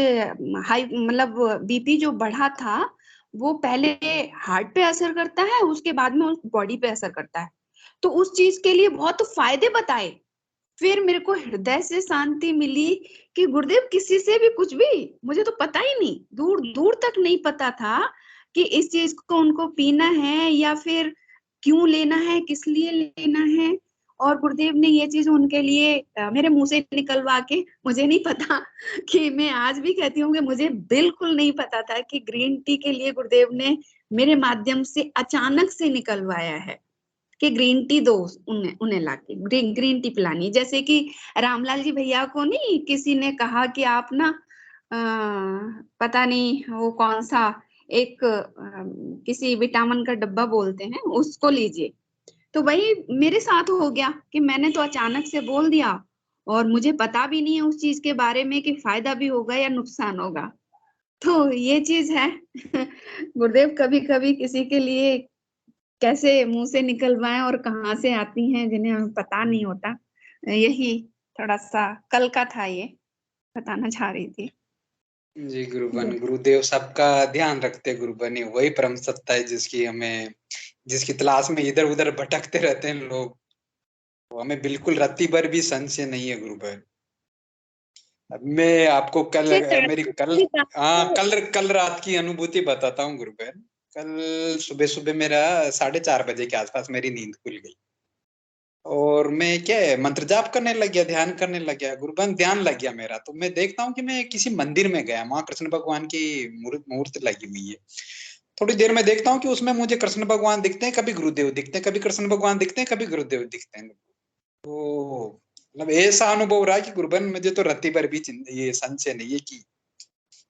हाई मतलब बीपी जो बढ़ा था वो पहले हार्ट पे असर करता है, उसके बाद में बॉडी पे असर करता है। तो उस चीज के लिए बहुत फायदे बताए। फिर मेरे को हृदय से शांति मिली कि गुरुदेव किसी से भी कुछ भी, मुझे तो पता ही नहीं, दूर दूर तक नहीं पता था कि इस चीज को उनको पीना है या फिर क्यों लेना है, किस लिए लेना है। और गुरुदेव ने ये चीज उनके लिए मेरे मुंह से निकलवा के, मुझे नहीं पता कि मैं आज भी कहती हूँ कि मुझे बिल्कुल नहीं पता था कि ग्रीन टी के लिए गुरुदेव ने मेरे माध्यम से अचानक से निकलवाया है कि ग्रीन टी दो उन्हें लाके ग्रीन टी पिलानी। जैसे कि रामलाल जी भैया को नहीं किसी ने कहा कि आप ना पता नहीं वो कौन सा एक किसी विटामिन का डब्बा बोलते हैं उसको लीजिए, तो वही मेरे साथ हो गया कि मैंने तो अचानक से बोल दिया और मुझे पता भी नहीं है उस चीज के बारे में कि फायदा भी होगा या नुकसान होगा। तो ये चीज है गुरुदेव कभी कभी किसी के लिए कैसे मुंह से निकलवाएं और कहाँ से आती हैं जिन्हें हमें पता नहीं होता। यही थोड़ा सा कल का था, ये बताना चाह रही थी। जी गुरुबन, गुरुदेव सबका ध्यान रखते गुरुबन, वही परम सत्ता है जिसकी तलाश में इधर उधर भटकते रहते हैं लोग, वो हमें बिल्कुल रत्ती भर भी संशय नहीं है गुरुबन। अब मैं आपको कल रात की अनुभूति बताता हूँ गुरुबन। कल सुबह सुबह मेरा 4:30 बजे के आसपास मेरी नींद खुल गई और मैं क्या है मंत्र जाप करने लग गया, ध्यान करने लग गया गुरुबन, ध्यान लग गया मेरा। तो मैं देखता हूँ कि मैं किसी मंदिर में गया, वहां कृष्ण भगवान की मूर्ति लगी हुई है। थोड़ी देर में देखता हूँ कि उसमें मुझे कृष्ण भगवान दिखते हैं, कभी गुरुदेव दिखते हैं, कभी कृष्ण भगवान दिखते हैं, कभी गुरुदेव दिखते हैं। तो मतलब ऐसा अनुभव रहा कि गुरुबन मुझे तो रत्ती भर भी ये संशय नहीं है कि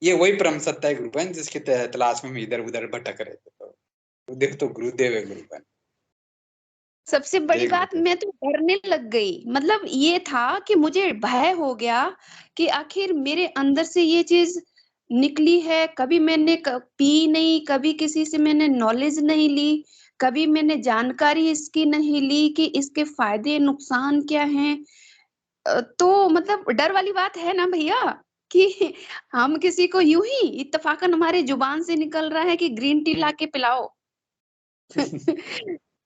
ये वही परम सत्ता है गुरुबन जिसके तलाश में हम इधर उधर भटक रहे थे। तो गुरुदेव तो गुरुदेव है गुरुबन। सबसे बड़ी बात, मैं तो डरने लग गई। मतलब ये था कि मुझे भय हो गया कि आखिर मेरे अंदर से ये चीज निकली है। कभी मैंने पी नहीं, कभी किसी से मैंने नॉलेज नहीं ली, कभी मैंने जानकारी इसकी नहीं ली कि इसके फायदे नुकसान क्या हैं। तो मतलब डर वाली बात है ना भैया कि हम किसी को यूं ही इत्तेफाकन हमारे जुबान से निकल रहा है कि ग्रीन टी ला के पिलाओ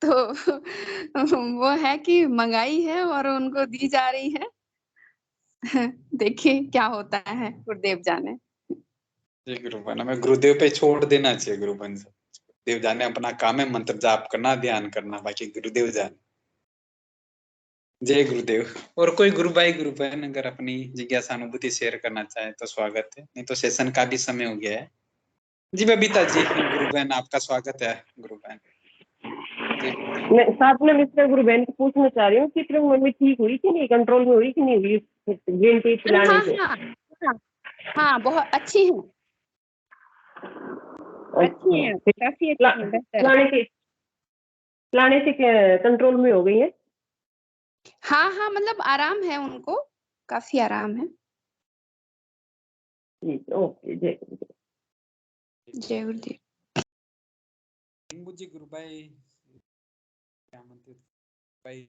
तो वो है कि मंगाई है और उनको दी जा रही है। देखिए क्या होता है, गुरुदेव जाने। जी गुरुबन, हमें गुरुदेव पे छोड़ देना चाहिए गुरुबन से। गुरुदेव जाने अपना काम है, मंत्र जाप करना, ध्यान करना, बाकी गुरुदेव जाने। जय गुरुदेव। और कोई गुरु भाई गुरु बहन अगर अपनी जिज्ञासा अनुभूति शेयर करना चाहे तो स्वागत है, नहीं तो सेशन का भी समय हो गया है। जी बबीता जी, गुरु बहन आपका स्वागत है। गुरु बहन मैं साथ में मिस्टर गुरु बहन को पूछना चाह रही हूँ कि फिर मम्मी ठीक हुई कि नहीं, कंट्रोल में हुई कि नहीं हुई ग्रीन टी पिलाने से? हाँ बहुत अच्छी है, अच्छी है, काफी अच्छी है। पिलाने से कंट्रोल में हो गई है? हाँ मतलब आराम है उनको, काफी आराम है। ओके, जय गुरुदेव। जय गुरुदेव। जी गुरु भाई क्या मंत्र भाई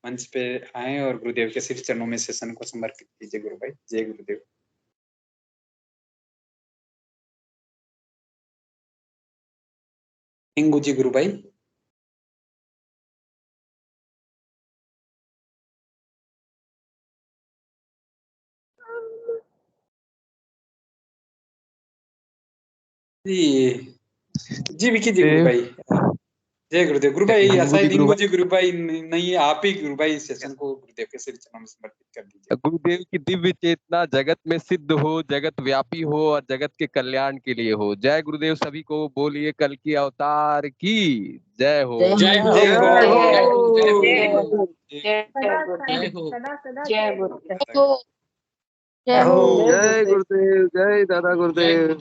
मंच पे आए और गुरुदेव के सिर चरणों में सेशन को समर्पित कीजिए। गुरु भाई जय गुरुदेव। इंगू जी गुरु भाई। जी विकी जी गुरु भाई जय गुरुदेव। गुरु भाई शायद इंगू जी गुरु भाई नहीं, आप ही गुरु भाई सेशन को गुरुदेव के श्री चरणों में समर्पित कर दीजिए। गुरुदेव की दिव्य चेतना जगत में सिद्ध हो, जगत व्यापी हो और जगत के कल्याण के लिए हो। जय गुरुदेव। सभी को बोलिए कल की अवतार की जय हो। जय हो। जय हो। जय गुरुदेव, जय दादा गुरुदेव।